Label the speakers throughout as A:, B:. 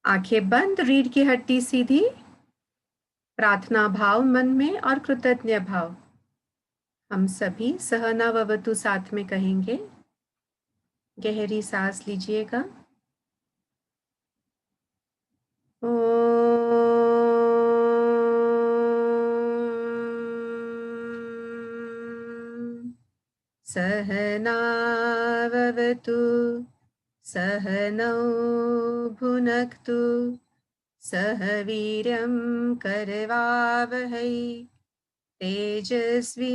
A: आंखें बंद, रीढ़ की हड्डी सीधी, प्रार्थना भाव मन में और कृतज्ञ भाव। हम सभी सहना भवतु साथ में कहेंगे। गहरी सांस लीजिएगा। सहना भवतु सहनौ भुनक्तु सह वीर्यं करवावहै तेजस्विनावधीतमस्तु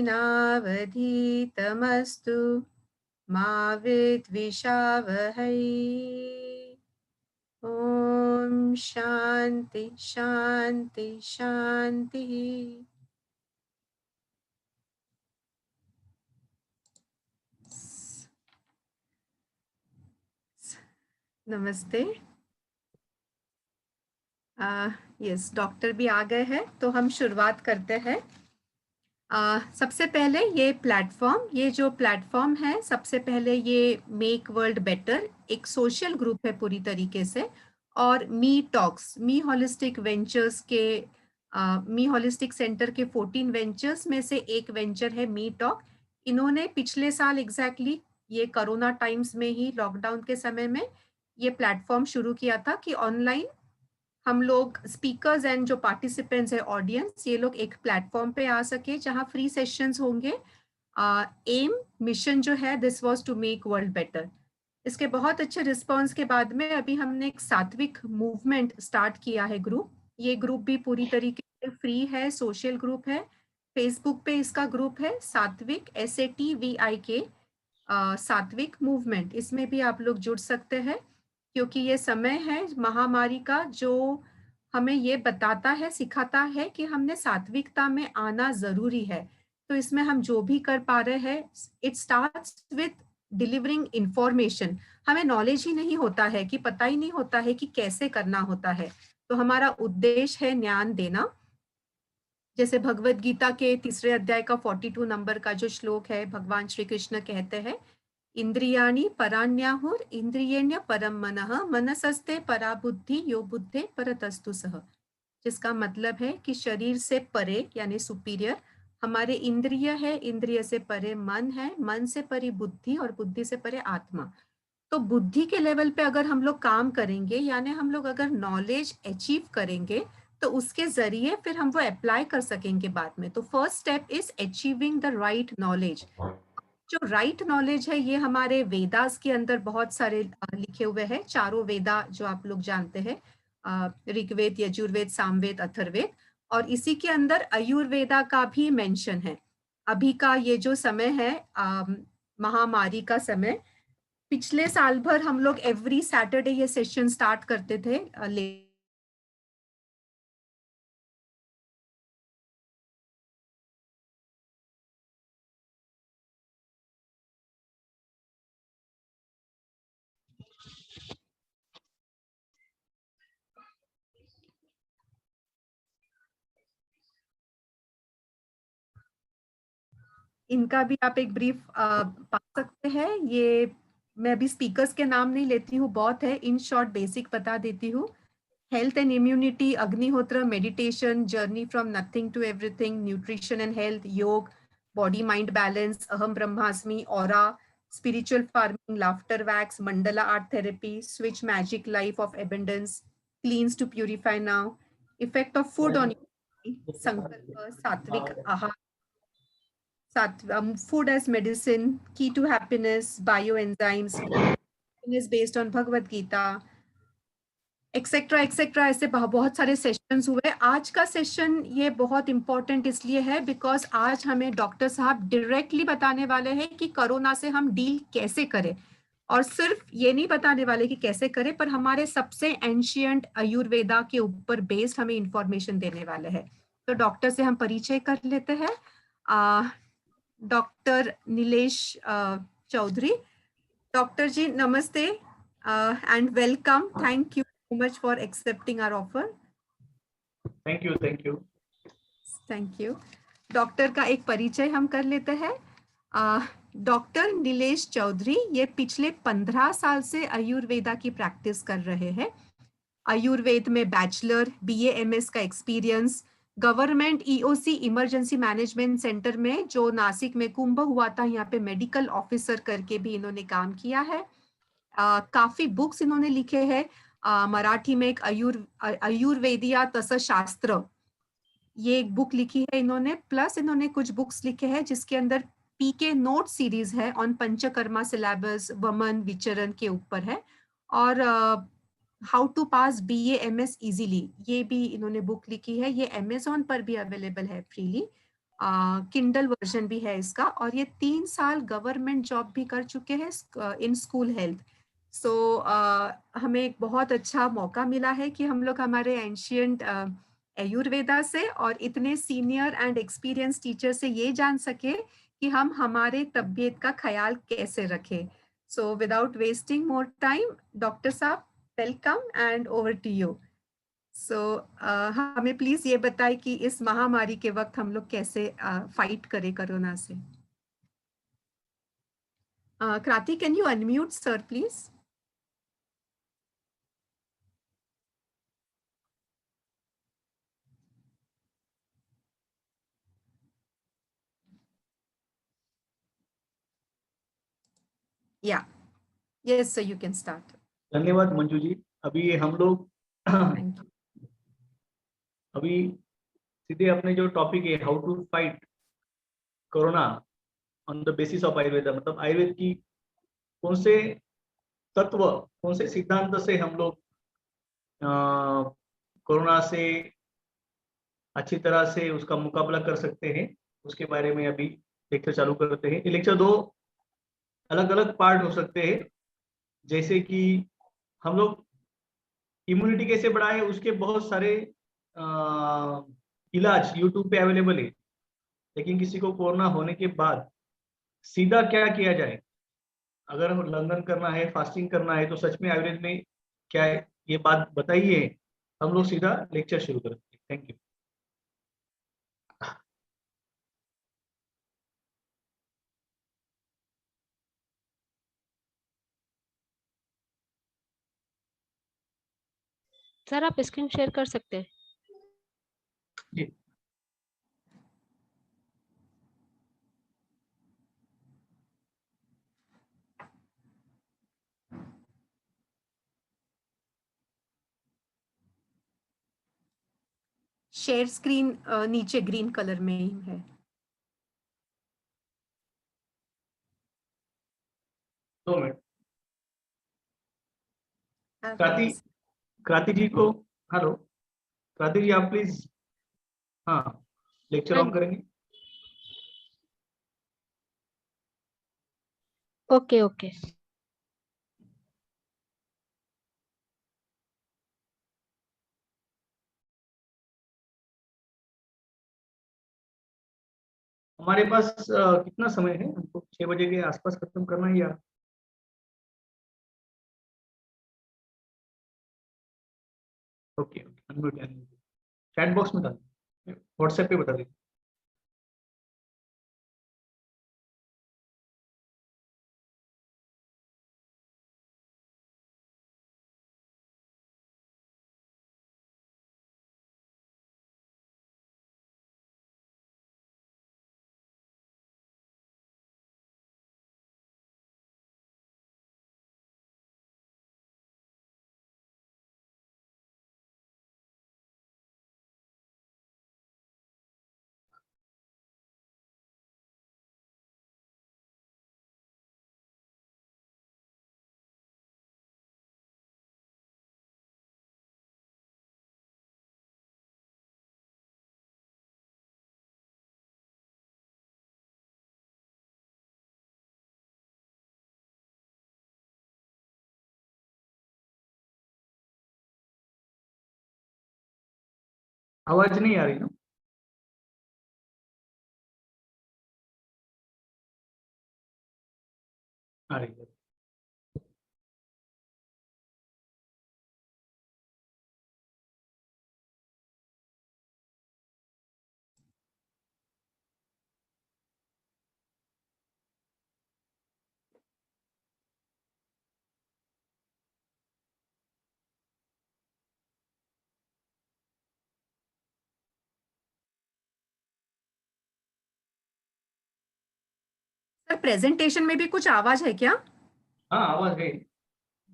A: मा विद्विषावहै। ओम शांति शांति शांति। नमस्ते। यस, डॉक्टर भी आ गए हैं तो हम शुरुआत करते हैं। सबसे पहले ये जो प्लेटफॉर्म है, सबसे पहले ये मेक वर्ल्ड बेटर एक सोशल ग्रुप है पूरी तरीके से, और मी टॉक्स, मी होलिस्टिक वेंचर्स के मी होलिस्टिक सेंटर के 14 वेंचर्स में से एक वेंचर है मी टॉक। इन्होंने पिछले साल एग्जैक्टली ये कोरोना टाइम्स में ही, लॉकडाउन के समय में ये प्लेटफॉर्म शुरू किया था कि ऑनलाइन हम लोग स्पीकर्स एंड जो पार्टिसिपेंट्स है, ऑडियंस, ये लोग एक प्लेटफॉर्म पे आ सके जहां फ्री सेशंस होंगे। एम मिशन जो है, this was to make world better. इसके बहुत अच्छे रिस्पांस के बाद में अभी हमने एक सात्विक मूवमेंट स्टार्ट किया है ग्रुप। ये ग्रुप भी पूरी तरीके से फ्री है, सोशल ग्रुप है। फेसबुक पे इसका ग्रुप है सात्विक, SATVIK, सात्विक मूवमेंट। इसमें भी आप लोग जुड़ सकते हैं क्योंकि ये समय है महामारी का जो हमें ये बताता है, सिखाता है कि हमने सात्विकता में आना जरूरी है। तो इसमें हम जो भी कर पा रहे हैं, it starts with delivering information. हमें नॉलेज ही नहीं होता है, कि पता ही नहीं होता है कि कैसे करना होता है। तो हमारा उद्देश्य है ज्ञान देना। जैसे भगवत गीता के 3 अध्याय का 42 नंबर का जो श्लोक है, भगवान श्री कृष्ण कहते हैं, इंद्रियाणि पराण्याहुर इंद्रियण्य परम मनः मनसस्ते परा बुद्धि यो बुद्धे परतस्तु सह। जिसका मतलब है कि शरीर से परे यानी सुपीरियर हमारे इंद्रिय है, इंद्रिय से परे मन है, मन से परे बुद्धि और बुद्धि से परे आत्मा। तो बुद्धि के लेवल पे अगर हम लोग काम करेंगे, यानी हम लोग अगर नॉलेज अचीव करेंगे, तो उसके जरिए फिर हम वो अप्लाई कर सकेंगे बाद में। तो first step is achieving the right knowledge. जो राइट नॉलेज है ये हमारे वेदास के अंदर बहुत सारे लिखे हुए हैं, चारों वेदा जो आप लोग जानते हैं, ऋग्वेद, यजुर्वेद, सामवेद, अथर्ववेद, और इसी के अंदर आयुर्वेदा का भी मेंशन है। अभी का ये जो समय है, महामारी का समय, पिछले साल भर हम लोग एवरी सैटरडे ये सेशन स्टार्ट करते थे। इनका भी आप एक ब्रीफ पा सकते हैं। ये मैं अभी स्पीकर्स के नाम नहीं लेती हूँ, बहुत है, इन शॉर्ट बेसिक बता देती हूँ। Health and immunity, Agnihotra, meditation, journey from nothing to everything, nutrition and health, yoga, body mind balance, अहम ब्रह्मास्मि, aura, spiritual farming, laughter wax, mandala art therapy, switch magic life of abundance, cleanse to purify now, effect of food on, संकल्प, सात्विक आहार, food as medicine, key to happiness, bioenzymes, happiness based on Bhagavad Gita, etcetera etcetera. ऐसे बहुत सारे sessions हुए। आज का session ये बहुत इंपॉर्टेंट इसलिए है बिकॉज आज हमें डॉक्टर साहब डायरेक्टली बताने वाले हैं कि कोरोना से हम डील कैसे करें, और सिर्फ ये नहीं बताने वाले कि कैसे करें, पर हमारे सबसे एंशियंट आयुर्वेदा के ऊपर बेस्ड हमें इंफॉर्मेशन देने वाले हैं। तो डॉक्टर से हम परिचय कर लेते हैं। डॉक्टर नीलेश चौधरी। डॉक्टर जी नमस्ते and welcome. Thank you so much for accepting our offer.
B: Thank you.
A: Thank you. Doctor का एक परिचय हम कर लेते हैं। डॉक्टर नीलेश चौधरी ये पिछले 15 साल से आयुर्वेदा की प्रैक्टिस कर रहे हैं। आयुर्वेद में बैचलर, बीए एमएस का experience, government EOC emergency management centre में जो नासिक में कुंभ हुआ था, यहाँ पे मेडिकल ऑफिसर करके भी इन्होंने काम किया है। काफी बुक्स इन्होंने लिखे हैं। मराठी में एक आयुर्वेदिया तस शास्त्र, ये एक बुक लिखी है इन्होंने, प्लस इन्होंने कुछ बुक्स लिखे हैं जिसके अंदर पीके नोट सीरीज है ऑन पंचकर्मा सिलेबस, वमन विचरण के ऊपर है। और how to pass BA MS easily, ये भी इन्होंने बुक लिखी है। ये अमेजोन पर भी अवेलेबल है फ्रीली, किंडल वर्जन भी है इसका। और ये 3 साल गवर्नमेंट जॉब भी कर चुके हैं इन स्कूल हेल्थ। सो हमें एक बहुत अच्छा मौका मिला है कि हम लोग हमारे एंशियंट आयुर्वेदा से और इतने सीनियर एंड एक्सपीरियंस टीचर से ये जान सके कि हम हमारे तबीयत का ख्याल कैसे रखें। So without wasting more time, doctor साहब, welcome and over to you. So हमें प्लीज ये बताएं कि इस महामारी के वक्त हम लोग कैसे फाइट करें कोरोना से। Kranti, can you unmute sir please? Yeah, yes sir, you can start.
B: धन्यवाद मंजू जी। अभी हम लोग
A: थैंक यू।
B: अभी सीधे अपने जो टॉपिक है, how to fight corona on the basis of Ayurveda, मतलब आयुर्वेद की कौन से तत्व, कौन से सिद्धांत से हम लोग कोरोना से अच्छी तरह से उसका मुकाबला कर सकते हैं, उसके बारे में अभी लेक्चर चालू करते हैं। ये लेक्चर दो अलग अलग पार्ट हो सकते हैं, जैसे कि हम लोग इम्यूनिटी कैसे बढ़ाए, उसके बहुत सारे इलाज यूट्यूब पे अवेलेबल है। लेकिन किसी को कोरोना होने के बाद सीधा क्या किया जाए, अगर लंदन करना है, फास्टिंग करना है, तो सच में आयुर्वेद में क्या है, ये बात बताइए। हम लोग सीधा लेक्चर शुरू करते हैं। Thank you.
C: सर आप स्क्रीन शेयर कर सकते हैं।
B: जी,
A: शेयर स्क्रीन नीचे ग्रीन कलर में ही है।
B: 2 मिनट। क्रांति,
A: Yes.
B: क्रांति जी को, हेलो क्रांति जी, आप प्लीज, हाँ, लेक्चर
C: हाँ
B: ऑन करेंगे।
C: Okay okay.
B: हमारे पास कितना समय है? हमको 6 बजे के आसपास खत्म करना है, या okay okay, unmute, chat box में डाल, व्हाट्सएप पे बता दीजिए। आवाज नहीं आ रही ना? आ रही है।
A: प्रेजेंटेशन में भी कुछ आवाज है क्या?
B: हाँ आवाज है।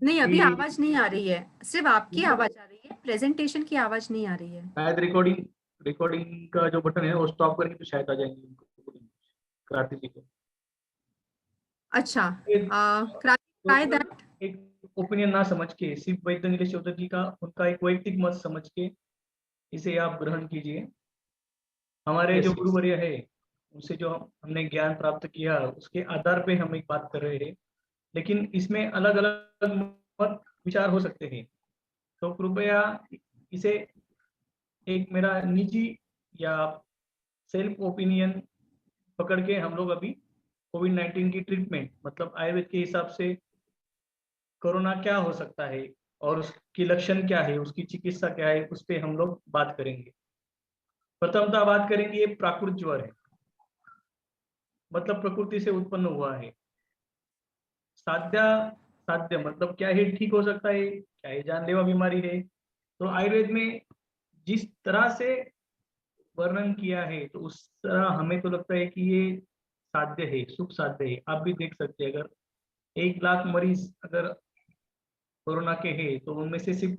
A: नहीं, अभी
B: ये
A: आवाज नहीं आ रही है, सिर्फ आपकी आवाज आ रही है, प्रेजेंटेशन की आवाज नहीं आ रही है।
B: शायद रिकॉर्डिंग रिकॉर्डिंग का जो बटन है वो स्टॉप करेंगे तो शायद आ जाएंगे उनको, क्रांति जी को।
A: अच्छा,
B: एक
A: ट्राई दैट।
B: एक ओपिनियन ना समझ के, सिर्फ वैद्य नीलेश चौधरी जी का उनका एक वैयक्तिक मत समझ के इसे आप ग्रहण कीजिए। हमारे जो गुरुवर्य है उनसे जो हमने ज्ञान प्राप्त किया उसके आधार पे हम एक बात कर रहे हैं, लेकिन इसमें अलग अलग मत विचार हो सकते हैं। तो कृपया इसे एक मेरा निजी या सेल्फ ओपिनियन पकड़ के हम लोग अभी कोविड-19 की ट्रीटमेंट, मतलब आयुर्वेद के हिसाब से कोरोना क्या हो सकता है और उसकी लक्षण क्या है, उसकी चिकित्सा क्या है, उस पर हम लोग बात करेंगे। प्रथमतः बात करेंगे, ये प्राकृत ज्वर है, मतलब प्रकृति से उत्पन्न हुआ है। साध्य साध्य मतलब क्या है, ठीक हो सकता है, क्या ये जानलेवा बीमारी है। तो आयुर्वेद में जिस तरह से वर्णन किया है तो उस तरह हमें तो लगता है कि ये साध्य है, सुख साध्य है। आप भी देख सकते हैं, अगर 1 लाख मरीज अगर कोरोना के हैं तो उनमें से सिर्फ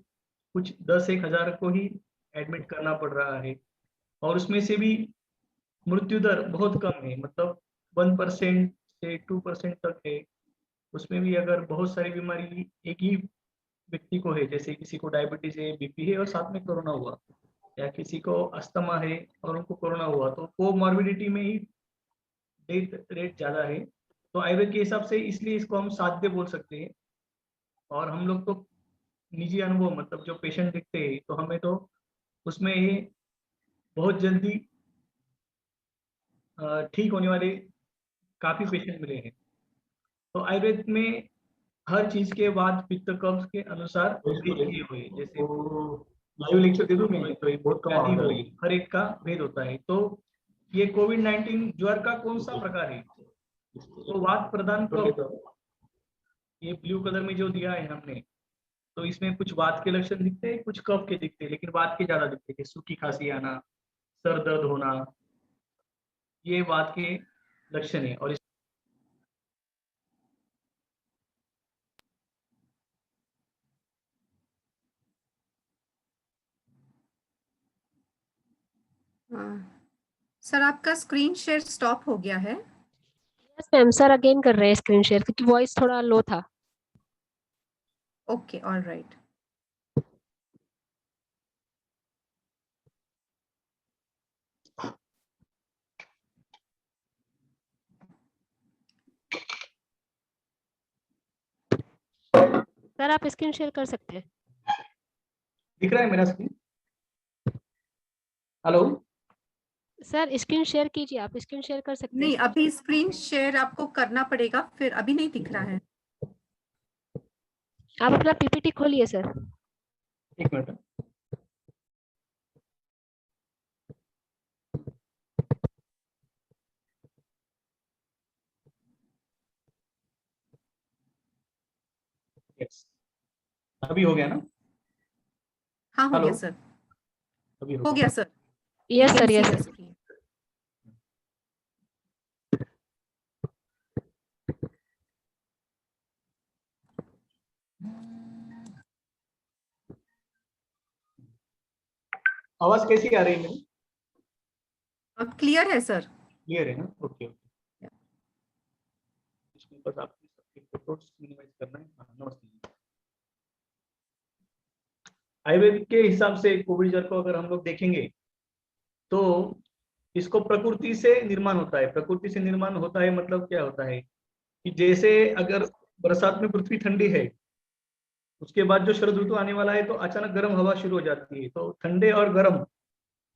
B: कुछ 10-1 हजार को ही एडमिट करना पड़ रहा है, और उसमें से भी मृत्यु दर बहुत कम है, मतलब 1% से 2% तक है। उसमें भी अगर बहुत सारी बीमारी एक ही व्यक्ति को है, जैसे किसी को डायबिटीज है, बीपी है और साथ में कोरोना हुआ, या किसी को अस्थमा है और उनको कोरोना हुआ, तो कोमॉर्बिडिटी में ही डेथ रेट ज्यादा है। तो आयुर्वेद के हिसाब से इसलिए इसको हम साध्य बोल सकते हैं। और हम लोग तो निजी अनुभव, मतलब जो पेशेंट दिखते हैं तो हमें तो उसमें ये बहुत जल्दी ठीक होने वाले काफी पेशेंट मिले हैं। तो आयुर्वेद में हर चीज के बाद पित्त कब्ज के अनुसार भेद किए हुए हैं। जैसे लाइव लेक्चर दे दूं मैं, तो ये बहुत कम हुई, हर एक का भेद होता है। तो ये कोविड-19 ज्वर का कौन सा प्रकार है? तो वात प्रधान कफ, ये ब्लू कलर में जो दिया है हमने, तो इसमें कुछ वात के लक्षण दिखते हैं, कुछ कफ के दिखते हैं, लेकिन वात के ज्यादा दिखते हैं। सूखी खांसी आना, सर दर्द होना, ये वात के लक्षण है। और
A: सर आपका स्क्रीन शेयर स्टॉप हो गया है।
C: यस मैम, सर अगेन कर रहे हैं स्क्रीन शेयर क्योंकि वॉइस थोड़ा लो था।
A: Okay, all right.
C: सर आप स्क्रीन शेयर कर सकते हैं।
B: दिख रहा है मेरा screen? Hello?
C: Sir screen share कीजिए, आप स्क्रीन शेयर कर सकते हैं।
A: नहीं, अभी स्क्रीन शेयर आपको करना पड़ेगा, फिर अभी नहीं दिख रहा है।
C: आप अपना पीपीटी खोलिए सर।
B: एक मिनट। यस, अभी हो गया ना?
A: हाँ, हो
B: हेलो?
A: गया सर,
B: अभी
A: हो गया sir.
C: Yes
A: You can
C: sir,
A: see
C: yes
A: the
C: sir.
A: screen.
B: आवाज कैसी आ रही है मेरी?
A: अब क्लियर है सर।
B: क्लियर है ना? Okay okay. इसमें बस आपकी सबकी फोटोज मिनिमाइज करना है। हाँ, नमस्ते। आयुर्वेद के हिसाब से कोविड ज्वर को अगर हम लोग देखेंगे तो इसको प्रकृति से निर्माण होता है। प्रकृति से निर्माण होता है मतलब क्या होता है कि जैसे अगर बरसात में पृथ्वी ठंडी है, उसके बाद जो शरद ऋतु आने वाला है तो अचानक गर्म हवा शुरू हो जाती है, तो ठंडे और गर्म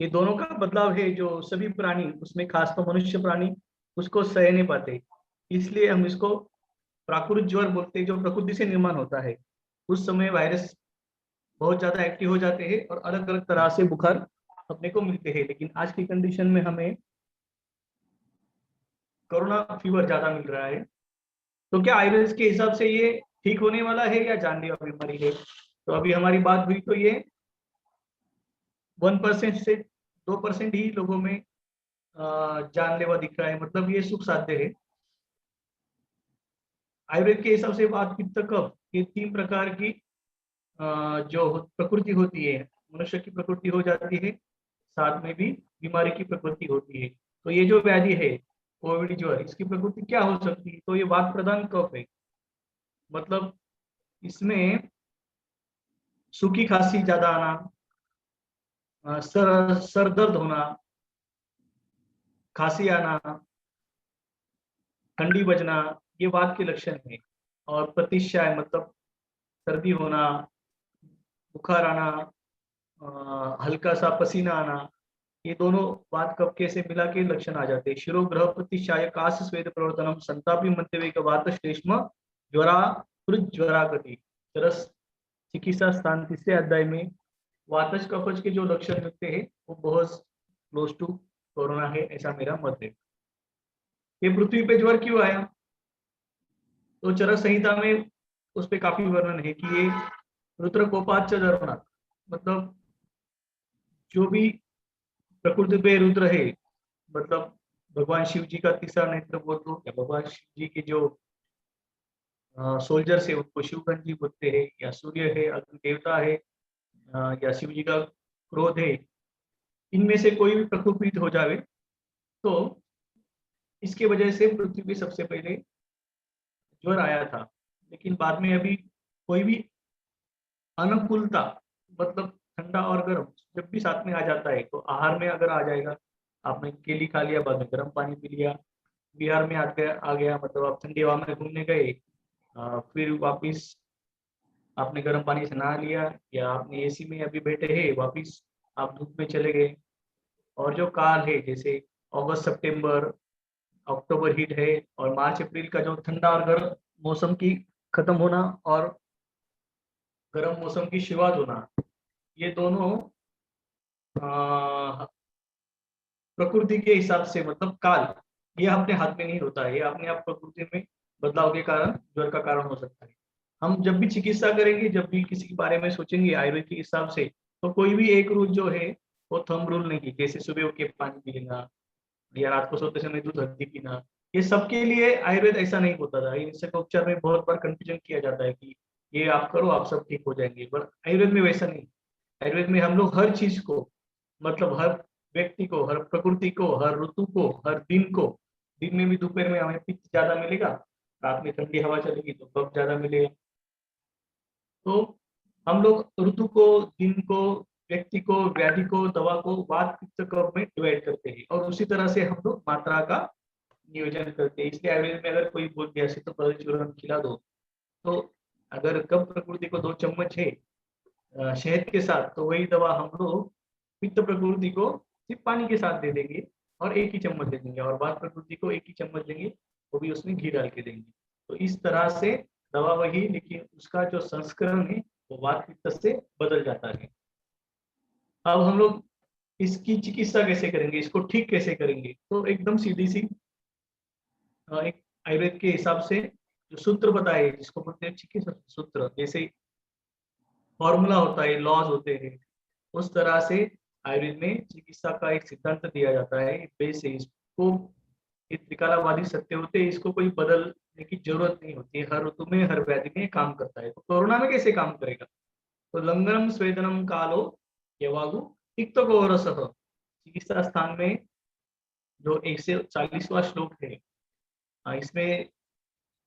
B: ये दोनों का बदलाव है जो सभी प्राणी, उसमें खास तो मनुष्य प्राणी उसको सह नहीं पाते। इसलिए हम इसको प्राकृतिक ज्वर बोलते हैं, जो प्रकृति से निर्माण होता है। उस समय वायरस बहुत ज्यादा एक्टिव हो जाते हैं और अलग अलग तरह से बुखार अपने को मिलते हैं। लेकिन आज की कंडीशन में हमें कोरोना फीवर ज्यादा मिल रहा है। तो क्या आयुर्वेद के हिसाब से ये ठीक होने वाला है या जानलेवा बीमारी है? तो अभी हमारी बात हुई तो ये 1% से 2% ही लोगों में जानलेवा दिख रहा है, मतलब ये सुख साध्य है। आयुर्वेद के हिसाब से वात पित्त कफ ये 3 प्रकार की जो प्रकृति होती है, मनुष्य की प्रकृति हो जाती है, साथ में भी बीमारी की प्रकृति होती है। तो ये जो व्याधि है कोविड ज्वर, इसकी प्रकृति क्या हो सकती है? तो ये वात प्रधान कफ है। मतलब इसमें सूखी खांसी ज्यादा आना, सर दर्द होना, खांसी आना, ठंडी बजना, ये वात के लक्षण है। और प्रतिशाय मतलब सर्दी होना, बुखार आना, हल्का सा पसीना आना, ये दोनों वात कफ से मिला के लक्षण आ जाते हैं। शिरोग्रह प्रतिशाय काश स्वेद प्रवर्तनम संतापी मध्यवेग वात श्लेष्म ज्वरा ज्वरागति। तरस चिकित्सा स्थान 3 अध्याय में वातज कफज के जो लक्षण मिलते हैं वो बहुत क्लोज टू कोरोना है, ऐसा मेरा मत है। ये पृथ्वी पे ज्वर क्यों आया? तो चरक संहिता में उस पर काफी वर्णन है कि ये रुद्र कोपाच धर्मनाथ, मतलब जो भी प्रकृति पे रुद्र है, मतलब भगवान शिव जी का तीसरा नेत्र बोल दो, या भगवान शिव जी के जो सोल्जर्स है उनको शिवगंज जी बोलते हैं, या सूर्य है, अग्नि देवता है, या शिव जी का क्रोध है, इनमें से कोई भी प्रकोपित हो जावे तो इसके वजह से पृथ्वी पे सबसे पहले ज्वर आया था। लेकिन बाद में अभी कोई भी अनुकूलता, मतलब ठंडा और गर्म जब भी साथ में आ जाता है, तो आहार में अगर आ जाएगा, आपने केली खा लिया, बाद में गर्म पानी पी लिया, बिहार में आ गया मतलब आप ठंडी हवा में घूमने गए, फिर वापिस आपने गर्म पानी से नहा लिया, या आपने एसी में अभी बैठे हैं, वापिस आप धूप में चले गए। और जो काल है जैसे अगस्त सितंबर अक्टूबर हीट है, और मार्च अप्रैल का जो ठंडा और गर्म मौसम की खत्म होना और गर्म मौसम की शुरुआत होना, ये दोनों प्रकृति के हिसाब से, मतलब काल, ये अपने हाथ में नहीं होता है, ये अपने आप प्रकृति में बदलाव के कारण ज्वर का कारण हो सकता है। हम जब भी चिकित्सा करेंगे, जब भी किसी के बारे में सोचेंगे आयुर्वेद के हिसाब से, तो कोई भी एक रूल जो है वो थंब रूल नहीं, जैसे सुबह उठ के पानी पी लेना या रात को सोते समय दूध हल्दी पीना, ये सबके लिए आयुर्वेद ऐसा नहीं होता था। इसका उपचार में बहुत बार कंफ्यूजन किया जाता है कि ये आप करो आप सब ठीक हो जाएंगे, पर आयुर्वेद में वैसा नहीं। आयुर्वेद में हम लोग हर चीज को, मतलब हर व्यक्ति को, हर प्रकृति को, हर ऋतु को, हर दिन को, दिन में भी दोपहर में हमें पित्त ज्यादा मिलेगा, रात में ठंडी हवा चलेगी तो कफ ज्यादा मिलेगा। तो हम लोग ऋतु को, दिन को, व्यक्ति को, व्याधि को, दवा को वात पित्त कफ में डिवाइड करते हैं, और उसी तरह से हम लोग मात्रा का नियोजन करते हैं। इसलिए आयुर्वेद में अगर कोई बोल दिया शीतोपलह चूर्ण खिला दो, तो अगर कफ प्रकृति को 2 चम्मच है शहद के साथ, तो वही दवा हम लोग पित्त प्रकृति को सिर्फ पानी के साथ दे देंगे और 1 ही चम्मच दे देंगे, और वात प्रकृति को 1 ही चम्मच देंगे, वो भी उसमें घी डाल के देंगे। तो इस तरह से दवा वही, लेकिन उसका जो संस्करण है वो वात पित्त से बदल जाता है। अब हम लोग इसकी चिकित्सा कैसे करेंगे, इसको ठीक कैसे करेंगे? तो एकदम सीधी सी एक आयुर्वेद के हिसाब से जो सूत्र बताए, जिसको बोलते हैं चिकित्सा सूत्र, जैसे फॉर्मूला होता है, लॉज होते हैं, उस तरह से आयुर्वेद में चिकित्सा का एक सिद्धांत दिया जाता है। बेस है, इसको त्रिकालवादी सत्य होते हैं, इसको कोई बदलने की जरूरत नहीं होती है, हर ऋतु में हर व्याधि में काम करता है। तो कोरोना में कैसे काम करेगा? तो लंगरम स्वेदनम कालो यवागु तिक्तगोरसः, चिकित्सा स्थान में जो 140वां श्लोक है, इसमें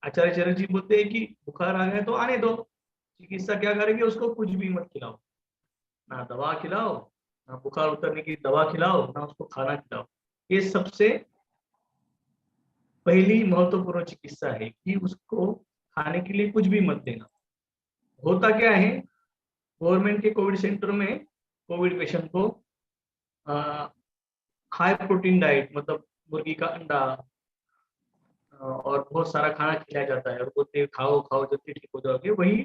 B: आचार्य चरक जी बोलते हैं कि बुखार आ गया तो आने दो, चिकित्सा क्या करेगी, उसको कुछ भी मत खिलाओ, ना दवा खिलाओ, ना बुखार उतरने की दवा खिलाओ, ना उसको खाना खिलाओ। ये सबसे पहली महत्वपूर्ण चिकित्सा है कि उसको खाने के लिए कुछ भी मत देना। होता क्या है, गवर्नमेंट के कोविड सेंटर में कोविड पेशेंट को हाई प्रोटीन डाइट, मतलब मुर्गी का अंडा और बहुत सारा खाना खिलाया जाता है, और बोलते खाओ खाओ जल्दी ठीक हो जाओगे, वही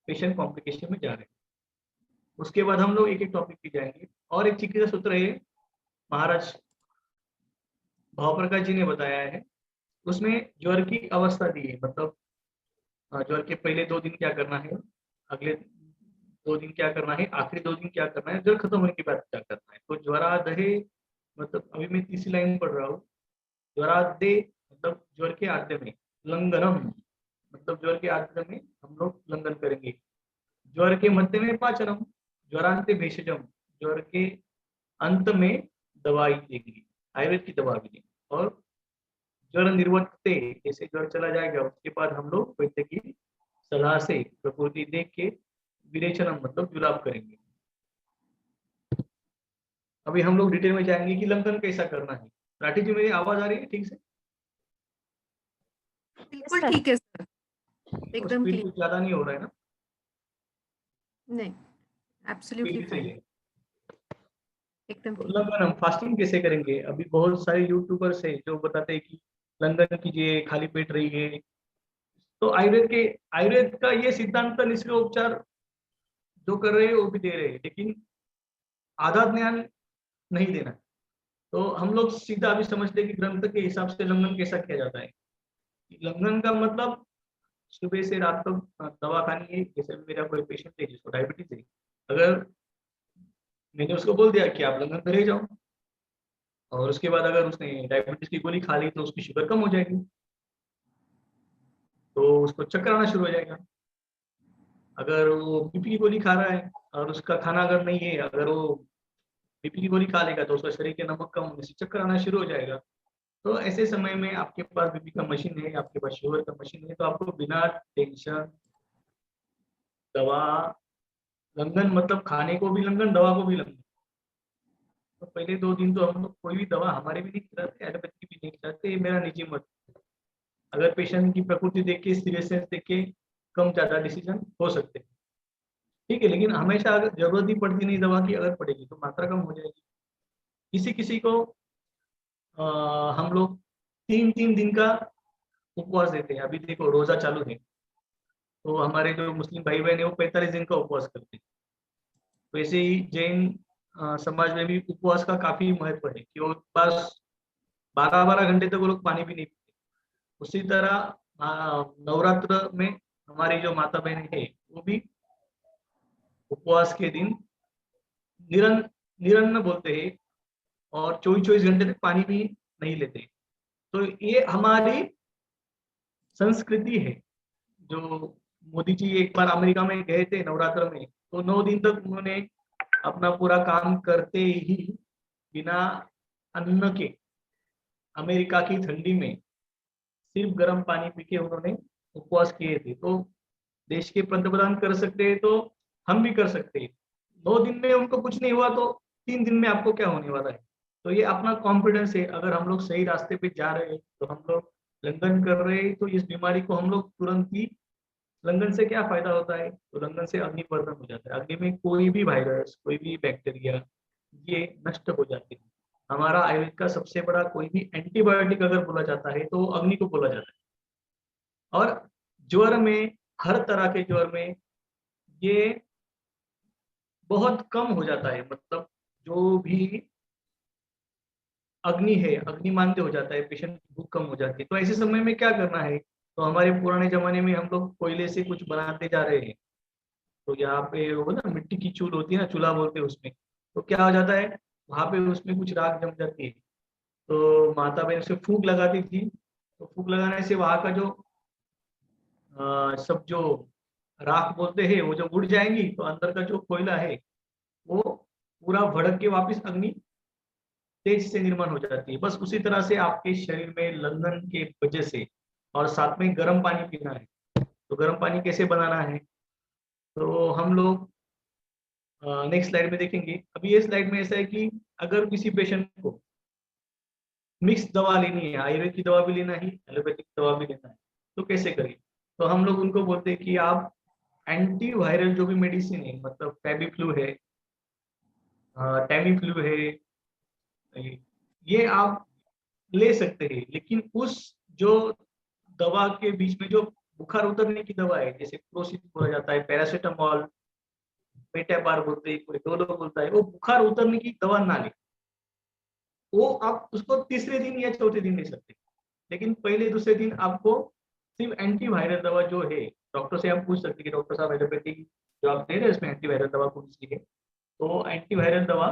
B: पेशेंट कॉम्प्लिकेशन में जा रहे हैं। उसके बाद हम लोग एक एक टॉपिक पे जाएंगे। और एक चिकित्सा सूत्र है, महाराज भावप्रकाश जी ने बताया है, उसमें ज्वर की अवस्था दी है, मतलब ज्वर के पहले 2 दिन क्या करना है, अगले 2 दिन क्या करना है, आखिरी 2 दिन क्या करना है, ज्वर खत्म होने के बाद क्या करना है। तो ज्वरादहे, मतलब अभी मैं तीसरी लाइन पढ़ रहा हूँ, ज्वरादे मतलब ज्वर के आद्य में, लंगनम मतलब ज्वर के आरंभ में हम लोग लंघन करेंगे, ज्वर के मध्य में पाचनम, ज्वरांते भेषजम, ज्वर के अंत में दवाई देंगे, आयुर्वेद की दवा भी देंगे। और ज्वर निर्वर्तते, जैसे ज्वर चला जाएगा उसके बाद हम लोग वैद्य की सलाह से प्रकृति देख के विरेचनम मतलब जुलाब करेंगे। अभी हम लोग डिटेल में जाएंगे कि लंघन कैसा करना है। राठी जी, मेरी आवाज आ रही है ठीक से?
A: बिल्कुल
C: सर।
A: ठीक है सर, एकदम
B: स्पीड
A: क्लियर।
B: कुछ ज्यादा नहीं हो रहा है ना?
A: नहीं,
B: स्पीड
A: एब्सोल्युटली
B: भी सही
A: फाइन,
B: है।
A: एकदम
B: तो
A: ठीक।
B: लंघन हम फास्टिंग कैसे करेंगे? अभी बहुत सारे यूट्यूबर्स है जो बताते हैं कि लंघन कीजिए, खाली पेट रहिए। तो आयुर्वेद का ये सिद्धांत निष्क्रिय उपचार जो कर रहे हैं वो भी दे रहे हैं, लेकिन आधा ज्ञान नहीं देना। तो हम लोग सीधा अभी समझते हैं कि ग्रंथ के हिसाब से लंघन कैसा किया जाता है। लंघन का मतलब सुबह से रात तक दवा खानी है। जैसे मेरा कोई पेशेंट है जिसको डायबिटीज है, अगर मैंने उसको बोल दिया कि आप लंघन करे जाओ, और उसके बाद अगर उसने डायबिटीज की गोली खा ली तो उसकी शुगर कम हो जाएगी, तो उसको चक्कर आना शुरू हो जाएगा। अगर वो बीपी की गोली खा रहा है और उसका खाना अगर नहीं है, अगर वो बीपी की गोली खा लेगा तो उसका शरीर के नमक कम होने से चक्कर आना शुरू हो जाएगा। तो ऐसे समय में आपके पास बीपी का मशीन है, आपके पास शुगर का मशीन है, तो आपको बिना टेंशन दवा, लंघन मतलब खाने को भी लंघन, दवा को भी लंघन। तो पहले 2 दिन तो हम लोग कोई भी दवा हमारे भी नहीं खिलाते, एलोपैथी भी नहीं खिलाते, ये मेरा निजी मत। अगर पेशेंट की प्रकृति देख के, सीरियसनेस देख के कम ज्यादा डिसीजन हो सकते हैं, ठीक है। लेकिन हमेशा अगर जरूरत ही पड़ती नहीं दवा की, अगर पड़ेगी तो मात्रा कम हो जाएगी। किसी किसी को हम लोग 3-3 दिन का उपवास देते हैं। अभी देखो रोजा चालू है, तो हमारे जो मुस्लिम भाई बहन है वो 45 दिन का उपवास करते हैं। वैसे ही जैन समाज में भी उपवास का काफी महत्व है कि वो उपवास 12-12 घंटे तक वो लोग पानी भी नहीं पीते। उसी तरह नवरात्र में हमारी जो माता बहन है वो भी उपवास के दिन निरन्न बोलते हैं, और 24-24 घंटे तक पानी भी नहीं लेते। तो ये हमारी संस्कृति है। जो मोदी जी एक बार अमेरिका में गए थे नवरात्र में, तो 9 दिन तक उन्होंने अपना पूरा काम करते ही बिना अन्न के अमेरिका की ठंडी में सिर्फ गर्म पानी पी के उन्होंने उपवास किए थे। तो देश के पंतप्रधान कर सकते हैं तो हम भी कर सकते हैं। 9 दिन में उनको कुछ नहीं हुआ तो 3 दिन में आपको क्या होने वाला है? तो ये अपना कॉन्फिडेंस है। अगर हम लोग सही रास्ते पे जा रहे हैं तो हम लोग लंघन कर रहे हैं, तो इस बीमारी को हम लोग तुरंत ही, लंघन से क्या फायदा होता है? तो लंघन से अग्निवर्धन हो जाता है। अग्नि में कोई भी वायरस, कोई भी बैक्टीरिया ये नष्ट हो जाते हैं। हमारा आयुर्वेद का सबसे बड़ा कोई भी एंटीबायोटिक अगर बोला जाता है तो अग्नि को बोला जाता है। और ज्वर में, हर तरह के ज्वर में ये बहुत कम हो जाता है। मतलब जो भी अग्नि है, अग्नि मानते हो जाता है, पेशेंट की भूख कम हो जाती है। तो ऐसे समय में क्या करना है? तो हमारे पुराने जमाने में हम लोग कोयले से कुछ बनाते जा रहे हैं, तो यहाँ पे वो ना मिट्टी की चूल होती है ना, चूल्हा बोलते हैं उसमें। तो क्या हो जाता है, वहां पे उसमें कुछ राख जम जाती है। तो माता बहन से फूंक लगाती थी, तो फूंक लगाने से वहां का जो सब जो राख बोलते हैं वो जब उड़ जाएंगी तो अंदर का जो कोयला है वो पूरा भड़क के वापस अग्नि तेज से निर्माण हो जाती है। बस उसी तरह से आपके शरीर में लंघन के वजह से, और साथ में गर्म पानी पीना है। तो गर्म पानी कैसे बनाना है तो हम लोग नेक्स्ट स्लाइड में देखेंगे। अभी ये स्लाइड में ऐसा है कि अगर किसी पेशेंट को मिक्स दवा लेनी है, आयुर्वेद की दवा भी लेना है, एलोपैथिक दवा भी लेना है, तो कैसे करें? तो हम लोग उनको बोलते हैं कि आप एंटीवायरल जो भी मेडिसिन है, मतलब फेबिफ्लू है, टैमीफ्लू है, ये आप ले सकते हैं। लेकिन उस जो दवा के बीच में जो बुखार उतरने की दवा है, जैसे क्रोसिन बोला जाता है, पैरासीटामोल, मेटाबार बोलते हैं, कोई डोलो बोलता है, वो बुखार उतरने की दवा ना ले। वो आप उसको तीसरे दिन या चौथे दिन ले सकते हैं। लेकिन पहले दूसरे दिन आपको सिर्फ एंटीवायरल दवा जो है, डॉक्टर से आप पूछ सकते हैं कि डॉक्टर साहब एलोपैथिक जो आप दे रहे हैं इसमें एंटीवायरल दवा कौन सी है? तो एंटीवायरल दवा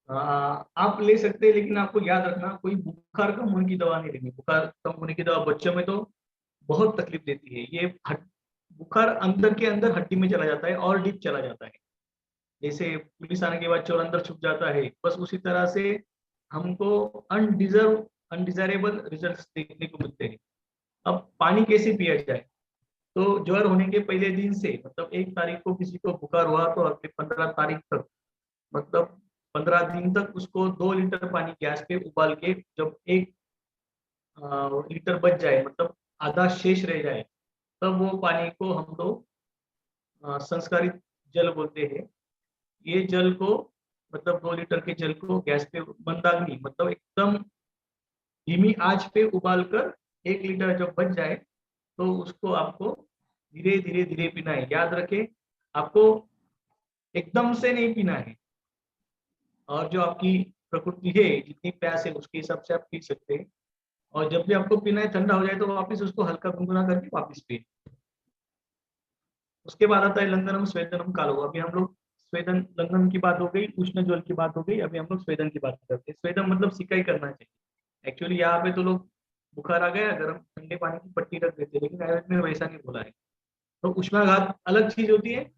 B: आप ले सकते हैं, लेकिन आपको याद रखना कोई बुखार कम होने की दवा नहीं लेनी। बुखार कम होने की दवा बच्चों में तो बहुत तकलीफ देती है। ये बुखार अंदर के अंदर हड्डी में चला जाता है और डीप चला जाता है। जैसे पुलिस आने के बाद चोर अंदर छुप जाता है, बस उसी तरह से हमको अनडिजायरेबल रिजल्ट्स देखने को मिलते हैं। अब पानी कैसे पिया जाए? तो ज्वर होने के पहले दिन से, मतलब 1 तारीख को किसी को बुखार हुआ तो अगले 15 तारीख तक, मतलब 15 दिन तक उसको 2 लीटर पानी गैस पे उबाल के, जब 1 लीटर बच जाए, मतलब आधा शेष रह जाए, तब वो पानी को हम लोग संस्कारित जल बोलते हैं। ये जल को, मतलब 2 लीटर के जल को गैस पे मंदाग्नि, मतलब एकदम धीमी आंच पे उबाल कर 1 लीटर जब बच जाए, तो उसको आपको धीरे धीरे धीरे पीना है। याद रखें, आपको एकदम से नहीं पीना है, और जो आपकी प्रकृति है, जितनी प्यास है उसके हिसाब से आप पी सकते हैं। और जब भी आपको पीना है ठंडा हो जाए तो वापस उसको हल्का गुनगुना करके वापस पिए। उसके बाद आता है लंगनम स्वेदनम कालो। अभी हम लोग स्वेदन लंगन की बात हो गई, उष्ण जल की बात हो गई, अभी हम लोग स्वेदन की बात करते हैं। स्वेदन मतलब सिकाई करना चाहिए। एक्चुअली यहाँ पे तो लोग बुखार आ गया गर्म ठंडे पानी की पट्टी रख देते हैं, लेकिन आयुर्वेद में वैसा नहीं बोला है। तो उष्माघात अलग चीज होती है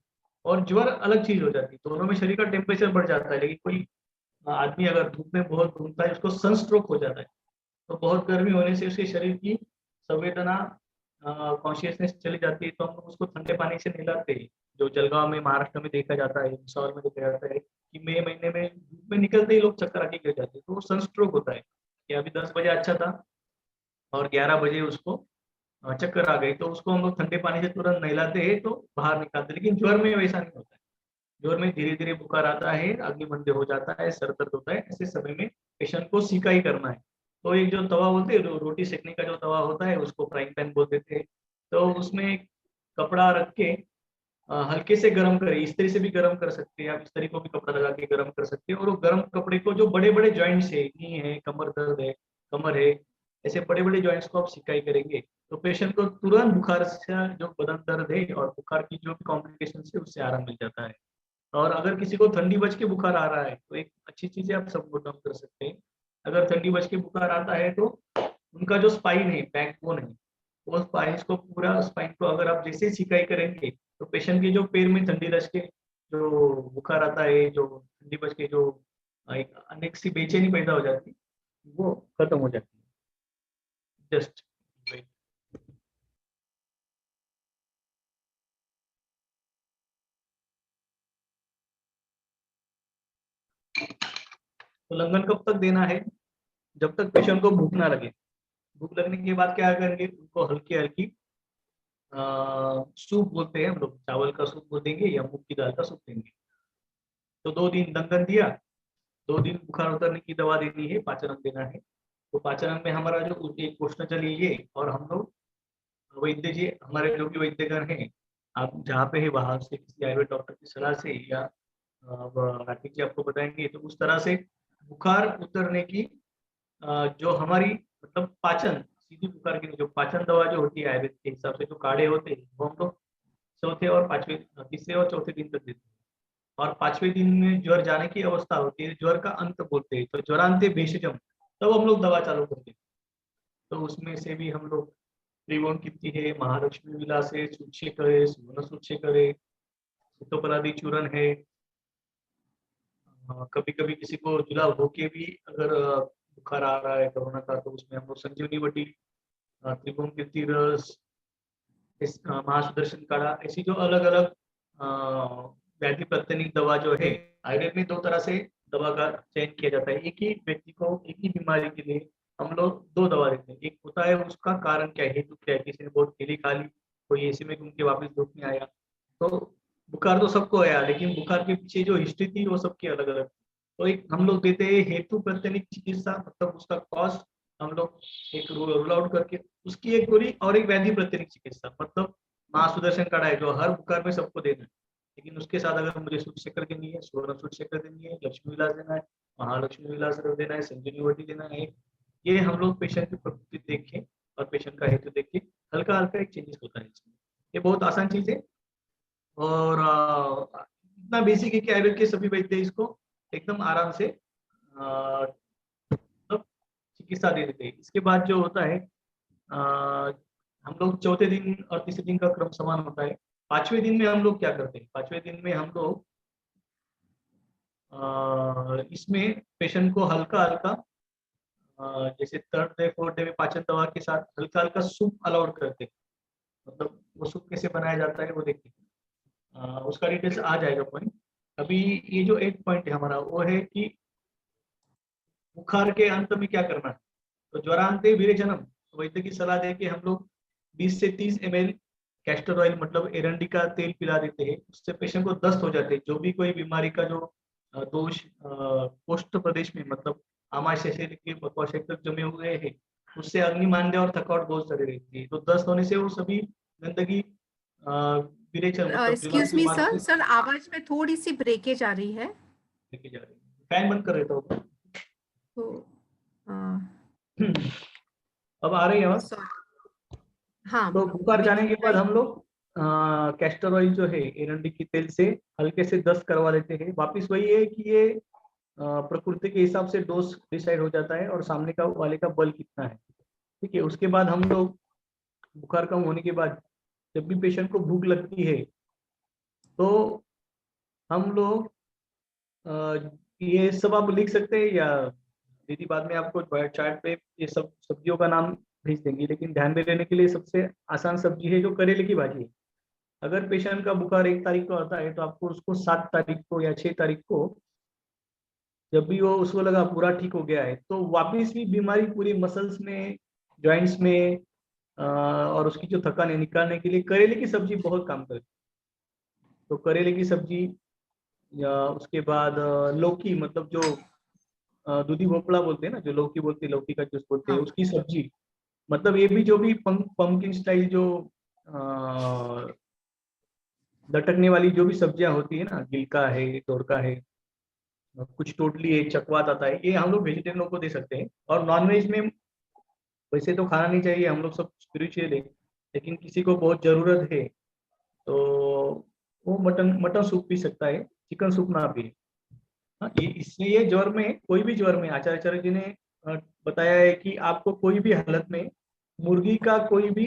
B: और ज्वर अलग चीज हो जाती है। दोनों में शरीर का टेम्परेचर बढ़ जाता है। लेकिन कोई आदमी अगर धूप में बहुत घूमता है, उसको सनस्ट्रोक हो जाता है। तो बहुत गर्मी होने से उसके शरीर की संवेदना कॉन्शियसनेस चली जाती है, तो हम लोग उसको ठंडे पानी से नहलाते हैं। जो जलगांव में महाराष्ट्र में देखा जाता है, भुसावल में देखा जाता है कि मई महीने में धूप में निकलते ही लोग चक्कर आके गिर जाते हैं, तो वो सनस्ट्रोक होता है। कि अभी 10 बजे अच्छा था और 11 बजे उसको चक्कर आ गई, तो उसको हम लोग ठंडे पानी से तुरंत नहलाते हैं तो बाहर निकालते हैं। लेकिन ज्वर में वैसा नहीं होता है। ज्वर में धीरे धीरे बुखार आता है, अग्निमंद हो जाता है, सर दर्द होता है। ऐसे समय में पेशेंट को सिकाई करना है। तो एक जो तवा बोलते हैं, रोटी सेकने का जो तवा होता है, उसको फ्राइंग पैन बोल देते हैं। तो उसमें कपड़ा रख के हल्के से गर्म करें। इस्त्री से भी गर्म कर सकते हैं आप, इस्त्री को भी कपड़ा लगा के गर्म कर सकते हैं। और वो गर्म कपड़े को, जो बड़े बड़े जॉइंट्स है, नी है, कमर दर्द है, कमर है, ऐसे बड़े बड़े जॉइंट्स को आप सिकाई करेंगे तो पेशेंट को तुरंत बुखार से, जो बदन दर्द है और बुखार की जो भी कॉम्प्लिकेशन है, उससे आराम मिल जाता है। और अगर किसी को ठंडी बज के बुखार आ रहा है तो एक अच्छी चीज है, आप सब नोट डाउन कर सकते हैं। अगर ठंडी बज के बुखार आता है तो उनका जो स्पाइन है, बैकबोन है, वो स्पाइन को, पूरा स्पाइन को अगर आप जैसे ही सिकाई करेंगे तो पेशेंट के जो पैर में ठंडी रच के जो बुखार आता है, जो ठंडी बज के जो एक अनेक सी बेचैनी पैदा हो जाती है, वो खत्म हो जाती है। जस्ट तो लंगन कब तक देना है? जब तक पेशेंट को भूख ना लगे। भूख लगने के बाद क्या करेंगे, उनको हल्की हल्की सूप बोलते हैं हम लोग, चावल का सूप वो देंगे या मूंग की दाल का सूप देंगे। तो 2 दिन लंगन दिया, 2 दिन बुखार उतरने की दवा देनी है, पाचनम देना है। तो पाचनम में हमारा जो एक उष्ण ये, और हम लोग वैद्य जी, हमारे जो भी वैद्यगण हैं, आप जहाँ पे है वहां से किसी आयुर्वेद डॉक्टर की सलाह से, या राकेश जी आपको बताएंगे, तो उस तरह से बुखार उतरने की जो हमारी, मतलब पाचन, सीधी बुखार की जो पाचन दवा जो होती है आयुर्वेद के हिसाब से, जो काढ़े होते हैं, वो हम लोग चौथे और पांचवें, तीसरे और चौथे दिन तक देते हैं। और 5वें दिन में ज्वर जाने की अवस्था होती है, ज्वर का अंत बोलते हैं, तो ज्वरांते भेषजम, तब हम लोग दवा चालू करते हैं। तो उसमें से भी हम लोग त्रिभुवन कीर्ति है, महालक्ष्मी विलास है, सूच्यकर है, सुवर्ण सूच्यकर है, सुतोपराधि चूर्ण है। कभी कभी किसी को जुलाब होके भी अगर बुखार आ रहा है कोरोना का, तो उसमें हम लोग संजीवनी बटी, त्रिभुवन कीर्ति रस, महासुदर्शन काढ़ा, ऐसी जो अलग अलग व्याधि प्रत्यनिक दवा जो है, आयुर्वेद में 2 तरह से दवा का चयन किया जाता है। एक ही व्यक्ति को, एक ही बीमारी के लिए हम लोग 2 दवा देते हैं। एक होता है उसका कारण क्या है, हेतु क्या है, किसी ने बहुत केली खा ली, कोई एसी में घूम के वापस धूप में आया, तो बुखार तो सबको आया, लेकिन बुखार के पीछे जो हिस्ट्री थी वो सबकी अलग अलग। तो एक हम लोग देते हैं हेतु प्रत्यनिक चिकित्सा, मतलब उसका कॉस्ट हम लोग एक रूल आउट करके उसकी एक गोली, और एक व्याधि प्रत्यनिक चिकित्सा, मतलब महासुदर्शन काढ़ा है जो हर बुखार में सबको देना है, लेकिन उसके साथ अगर मुझे सूच्यकर देनी है, सुवर्ण सूच्यकर देनी है, लक्ष्मी विलास देना है, महालक्ष्मी विलास देना है, संजीवनी बटी देना है, ये हम लोग पेशेंट की प्रकृति देखें और पेशेंट का हेतु देख के हल्का हल्का एक चेंजेस होता है इसमें। ये बहुत आसान चीज है, और इतना बेसिक है कि आयुर्वेद के सभी वैद्य इसको एकदम आराम से मतलब चिकित्सा दे देते हैं। इसके बाद जो होता है, हम लोग चौथे दिन और तीसरे दिन का क्रम समान होता है। पांचवें दिन में हम लोग क्या करते हैं, पांचवें दिन में हम लोग इसमें पेशेंट को हल्का हल्का जैसे थर्ड डे फोर्थ डे में पाचन दवा के साथ हल्का हल्का सूप अलाउड करते हैं। मतलब वो सूप कैसे बनाया जाता है वो देखते हैं, उसका डिटेल्स आ जाएगा पॉइंट। अभी ये जो एक पॉइंट है हमारा वो है कि बुखार के अंत में क्या करना है। तो ज्वरांते विरेचनम, वैद्य की सलाह दे कि हम लोग 20 से 30 ml कैस्टर ऑयल मतलब एरंडी का तेल पिला देते हैं, उससे पेशेंट को दस्त हो जाते हैं। जो भी कोई बीमारी का जो दोष कोष्ठ प्रदेश में मतलब आमाशय से लेके बकवाशय तक जमे हुए हैं, उससे अग्निमांद्य और थकावट बहुत सारी रहती है। तो दस्त होने से वो सभी गंदगी विरेचन मतलब दिमाग
A: एक्सक्यूज
B: के
A: मी
B: मार्ग
A: सर,
B: से
A: सर आवाज में थोड़ी सी ब्रेकेज आ रही है।
B: लेके जा रही है। फैन बंद कर देता हूँ।
A: तो
B: अब आ रही है आवाज।
A: सॉरी, हाँ
B: तो बुखार
A: अभी
B: जाने के
A: ठीक
B: बाद
A: आई।
B: हम लोग कैस्टर ऑयल जो है एरंडी की तेल से हल्के से दस्त करवा लेते हैं। वापिस वही है कि ये प्रकृति के हिसाब से डोज डिसाइड हो जाता है और सामने का वाले का बल कितना है। ठीक है, उसके बाद हम लोग बुखार कम होने के बाद जब भी पेशेंट को भूख लगती है तो हम लोग ये सब आप लिख सकते हैं या दीदी बाद में आपको चार्ट पे ये सब सब्जियों का नाम भेज देंगी, लेकिन ध्यान में लेने के लिए सबसे आसान सब्जी है जो करेले की भाजी है। अगर पेशेंट का बुखार 1 तारीख को आता है तो आपको उसको 7 तारीख को या 6 तारीख को जब भी वो उसको लगा पूरा ठीक हो गया है तो वापिस भी बीमारी पूरी मसल्स में जॉइंट्स में और उसकी जो थकान है निकालने के लिए करेले की सब्जी बहुत काम करती है। तो करेले की सब्जी या उसके बाद लौकी मतलब जो दूधी भोपड़ा बोलते हैं ना, जो लौकी बोलते हैं, लौकी का जूस बोलते हैं,
A: हाँ
B: उसकी सब्जी। मतलब ये भी जो भी पंपकिन स्टाइल जो अ, लटकने वाली जो भी सब्जियां होती है ना, गिलका है, तोरका है, कुछ टोटली है, चकवात आता है, ये हम लोग वेजिटेरियनों को दे सकते हैं। और नॉनवेज में वैसे तो खाना नहीं चाहिए, हम लोग सब स्पिरिचुअल है, लेकिन किसी को बहुत जरूरत है तो वो मटन मटन सूप पी सकता है, चिकन सूप ना पिए। हाँ, ये इसलिए ज्वर में, कोई भी ज्वर में आचार्य जी ने बताया है कि आपको कोई भी हालत में मुर्गी का कोई भी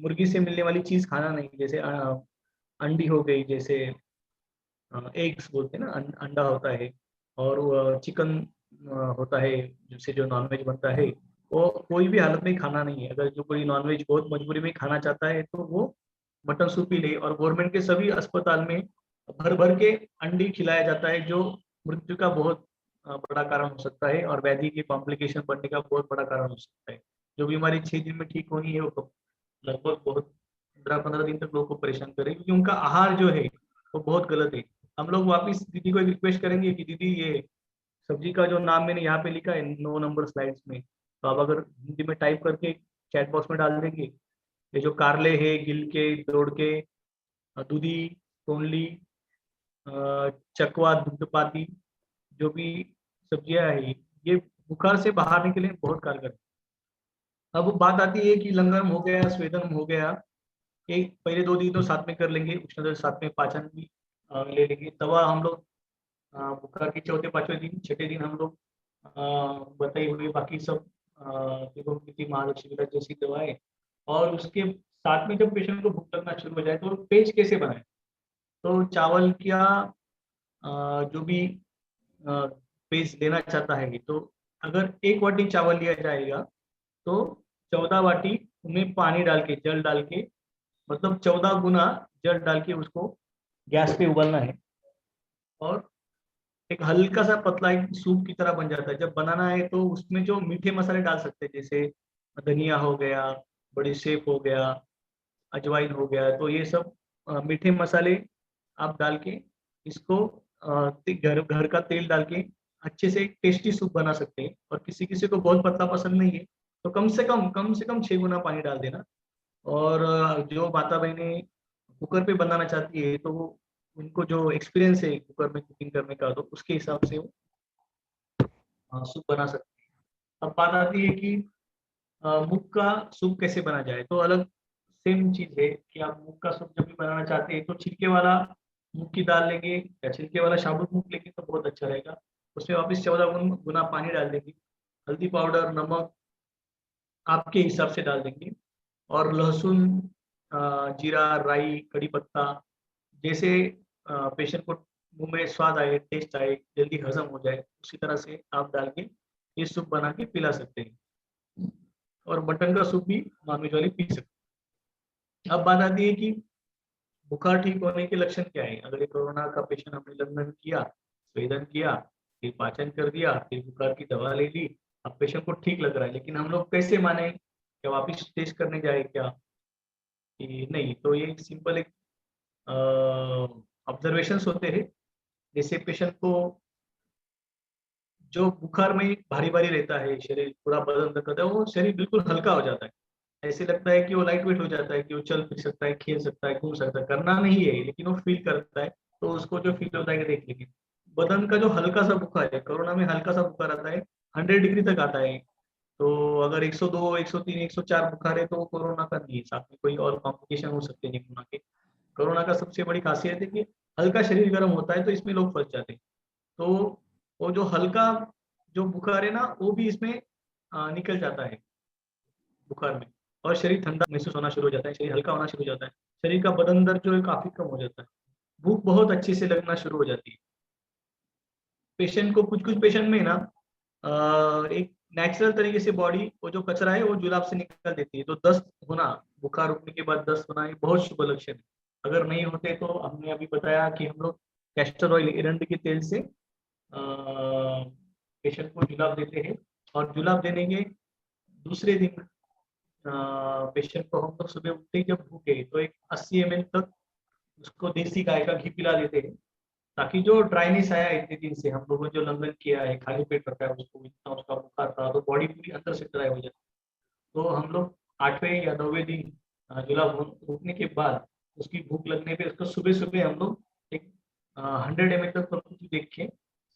B: मुर्गी से मिलने वाली चीज खाना नहीं। जैसे अंडी हो गई, जैसे एग्स बोलते हैं ना, अंडा होता है, और चिकन होता है जिससे जो नॉनवेज बनता है, वो कोई भी हालत में खाना नहीं है। अगर जो कोई नॉनवेज बहुत मजबूरी में खाना चाहता है तो वो मटन सूप ही ले। और गवर्नमेंट के सभी अस्पताल में भर भर के अंडी खिलाया जाता है, जो मृत्यु का बहुत बड़ा कारण हो सकता है और व्याधि के कॉम्प्लिकेशन बढ़ने का बहुत बड़ा कारण हो सकता है। जो बीमारी 6 दिन में ठीक होनी है वो लगभग बहुत 15-15 दिन तक लोगों को परेशान करेगी, क्योंकि उनका आहार जो है वो बहुत गलत है। हम लोग वापिस दीदी को एक रिक्वेस्ट करेंगे कि दीदी ये सब्जी का जो नाम मैंने यहाँ पे लिखा है 9 नंबर स्लाइड्स में, तो आप अगर हिंदी में टाइप करके चैट बॉक्स में डाल देंगे। ये जो कारले है, गिलके, दौड़के, दूधी, तोंडली, चकवा, दुग्धपाती, जो भी सब्जियां है, ये बुखार से बाहर आने के लिए बहुत कारगर है। अब बात आती है कि लंगरम हो गया, स्वेदन हो गया, एक पहले 2 दिन तो साथ में कर लेंगे, उष्ण साथ में पाचन भी ले लेंगे। दवा हम लोग बुखार के चौथे पांचवें दिन छठे दिन हम लोग बताई हुई बाकी सब देखो महालक्ष्मी का जैसी दवाएं। और उसके साथ में जब पेशेंट को भूख लगना शुरू हो जाए तो पेज कैसे बनाए। तो चावल क्या जो भी पेज लेना चाहता है तो अगर 1 वाटी चावल लिया जाएगा तो 14 वाटी उनमें पानी डाल के, जल डाल के, मतलब 14 गुना जल डाल के उसको गैस पे उबालना है। और एक हल्का सा पतला एक सूप की तरह बन जाता है। जब बनाना है तो उसमें जो मीठे मसाले डाल सकते हैं, जैसे धनिया हो गया, बड़ी सेब हो गया, अजवाइन हो गया, तो ये सब मीठे मसाले आप डाल के इसको घर घर का तेल डाल के अच्छे से टेस्टी सूप बना सकते हैं। और किसी किसी को बहुत पतला पसंद नहीं है तो कम से कम 6 गुना पानी डाल देना। और जो माता बहनें कुकर पे बनाना चाहती है तो वो उनको जो एक्सपीरियंस है कुकर में कुकिंग करने का, तो उसके हिसाब से वो सूप बना सकते हैं। अब बात आती है कि मूंग का सूप कैसे बना जाए। तो अलग सेम चीज है कि आप मूंग का सूप जब भी बनाना चाहते हैं तो छिलके वाला मूंग की दाल लेंगे या छिलके वाला साबुत मूंग लेंगे तो बहुत अच्छा रहेगा। उसमें वापस 14 गुना पानी डाल देंगे, हल्दी पाउडर, नमक आपके हिसाब से डाल देंगे। और लहसुन, जीरा, राई, कड़ी पत्ता, जैसे पेशेंट को मुंह में स्वाद आए, टेस्ट आए, जल्दी हजम हो जाए, उसी तरह से आप डाल के ये सूप बना के पिला सकते हैं। और मटन का सूप भी नॉनवेज वाले पी सकते हैं। अब बात आती है कि बुखार ठीक होने के लक्षण क्या है। अगर ये कोरोना का पेशेंट हमने लंदन किया, स्वेदन किया, फिर पाचन कर दिया, फिर बुखार की दवा ले ली, अब पेशेंट को ठीक लग रहा है, लेकिन हम लोग कैसे माने, क्या वापिस टेस्ट करने जाए क्या कि नहीं। तो ये सिंपल एक ऑब्जर्वेशंस होते हैं। जैसे पेशेंट को जो बुखार में भारी भारी रहता है, शरीर पूरा बदन दर्द करता है, वो शरीर बिल्कुल हल्का हो जाता है। ऐसे लगता है कि वो लाइट वेट हो जाता है, कि वो चल फिर सकता है, खेल सकता है, घूम सकता है, करना नहीं है लेकिन वो फील करता है। तो उसको जो फील होता है कि देख लीजिए, बदन का जो हल्का सा बुखार है, कोरोना में हल्का सा बुखार आता है, 100 डिग्री तक आता है। तो अगर 102, 103, 104 बुखार है तो वो कोरोना का नहीं है, साथ में कोई और कॉम्प्लिकेशन हो सकते हैं कोरोना के। कोरोना का सबसे बड़ी खासियत है कि हल्का शरीर गर्म होता है, तो इसमें लोग फंस जाते हैं। तो वो जो हल्का जो बुखार है ना, वो भी इसमें निकल जाता है बुखार में, और शरीर ठंडा महसूस होना शुरू हो जाता है, शरीर हल्का होना शुरू हो जाता है, शरीर का बदन दर्द जो है काफी कम हो जाता है, भूख बहुत अच्छे से लगना शुरू हो जाती है। पेशेंट को कुछ कुछ पेशेंट में ना एक नेचुरल तरीके से बॉडी वो जो कचरा है वो जुलाब से निकाल देती है। तो दस्त होना, बुखार रुकने के बाद दस्त होना, ये बहुत शुभ लक्षण है। अगर नहीं होते तो हमने अभी बताया कि हम लोग कैस्टर ऑयल, एरंड के तेल से पेशेंट को जुलाब देते हैं, और जुलाब देने के दूसरे दिन पेशेंट को हम लोग सुबह उठते ही जब भूखे तो एक 80 ml तक उसको देसी गाय का घी पिला देते हैं, ताकि जो ड्राइनेस आया इतने दिन से, हम लोगों ने जो लंघन किया है, खाली पेट रखा है, उसको इतना उसका बुखार था, तो बॉडी पूरी अंदर से ड्राई हो जाती है। तो हम लोग 8वें या 9वें दिन जुलाब उठने के बाद उसकी भूख लगने पे उसको सुबह सुबह हम लोग एक 100 ml तक प्रकृति देख के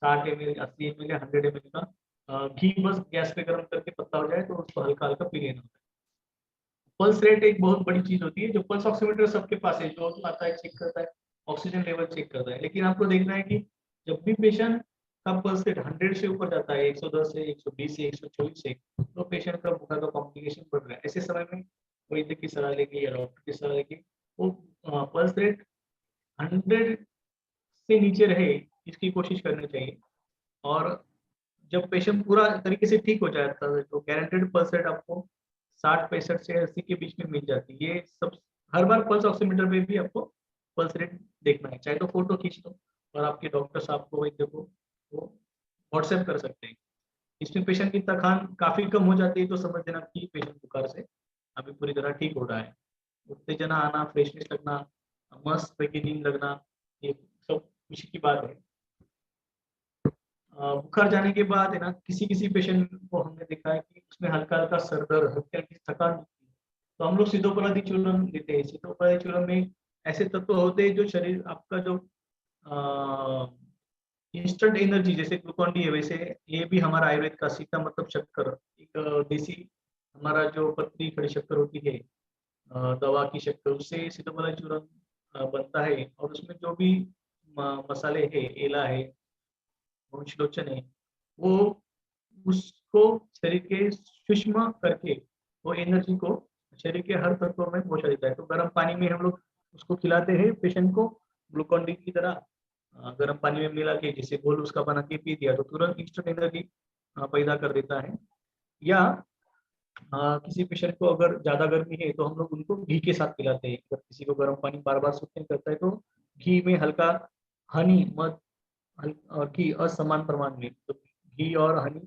B: 60 ml, 80 ml या 100 ml का घी बस गैस पे गर्म करके पत्ता हो जाए तो उसको हल्का हल्का पी लेना होता है। पल्स रेट एक बहुत बड़ी चीज होती है, जो पल्स ऑक्सीमीटर सबके पास है, जो आता है चेक करता है, ऑक्सीजन लेवल चेक करता है, लेकिन आपको देखना है कि जब भी पेशेंट का पल्स रेट 100 से ऊपर जाता है, 110 से, 120 से, 124 से, तो पेशेंट का बुखार का कॉम्प्लिकेशन बढ़ रहा है। ऐसे समय में वैद्य की सलाह लेके या डॉक्टर की सलाह लेके वो पल्स रेट 100 से नीचे रहे, इसकी कोशिश करनी चाहिए। और जब पेशेंट पूरा तरीके से ठीक हो जाता है तो गारंटेड पल्स रेट आपको 60-65 से 80 के बीच में मिल जाती है। ये सब हर बार पल्स ऑक्सीमीटर में भी आपको पल्स रेट देखना है, चाहे तो फोटो खींच लो और आपके डॉक्टर साहब को, वैद्य को वो व्हाट्सएप कर सकते हैं। इसमें पेशेंट की थकान काफी कम हो जाती है, तो समझ लेना कि पेशेंट बुखार से अभी पूरी तरह ठीक हो रहा है। उत्तेजना आना, फ्रेशनेस लगना, मस्त पैकी नींद लगना, ये सब खुशी की बात है। बुखार जाने के बाद है ना, किसी किसी पेशेंट को हमने देखा है कि उसमें हल्का हल्का सर दर्द, हल्की हल्की थकान होती है, तो हम लोग सितोपलादी चूर्ण देते हैं। सितोपलादी चूर्ण में ऐसे तत्व होते हैं जो शरीर आपका जो इंस्टेंट एनर्जी, जैसे ग्लूकॉन डी है, वैसे ये भी हमारा आयुर्वेद का सीता मतलब शक्कर, एक देसी हमारा जो पतली खड़ी शक्कर होती है, दवा की शक्कर, उससे सितोपलादी चूर्ण बनता है। और उसमें जो भी मसाले है, एला है, लोचन है, वो उसको शरीर के सूक्ष्म करके वो एनर्जी को शरीर के हर तत्वों में पहुंचा देता है। तो गर्म पानी में हम लोग उसको खिलाते हैं पेशेंट को, ग्लूकॉन डी की तरह गर्म पानी में मिला के जैसे घोल उसका बना के पी दिया, तो तुरंत इंस्टेंट एनर्जी पैदा कर देता है। या किसी पेशेंट को अगर ज्यादा गर्मी है तो हम लोग उनको घी के साथ पिलाते हैं। अगर किसी को गर्म पानी बार बार सूट नहीं करता है तो घी में हल्का हनी, मध और घी असमान प्रमाण में, तो घी और हनी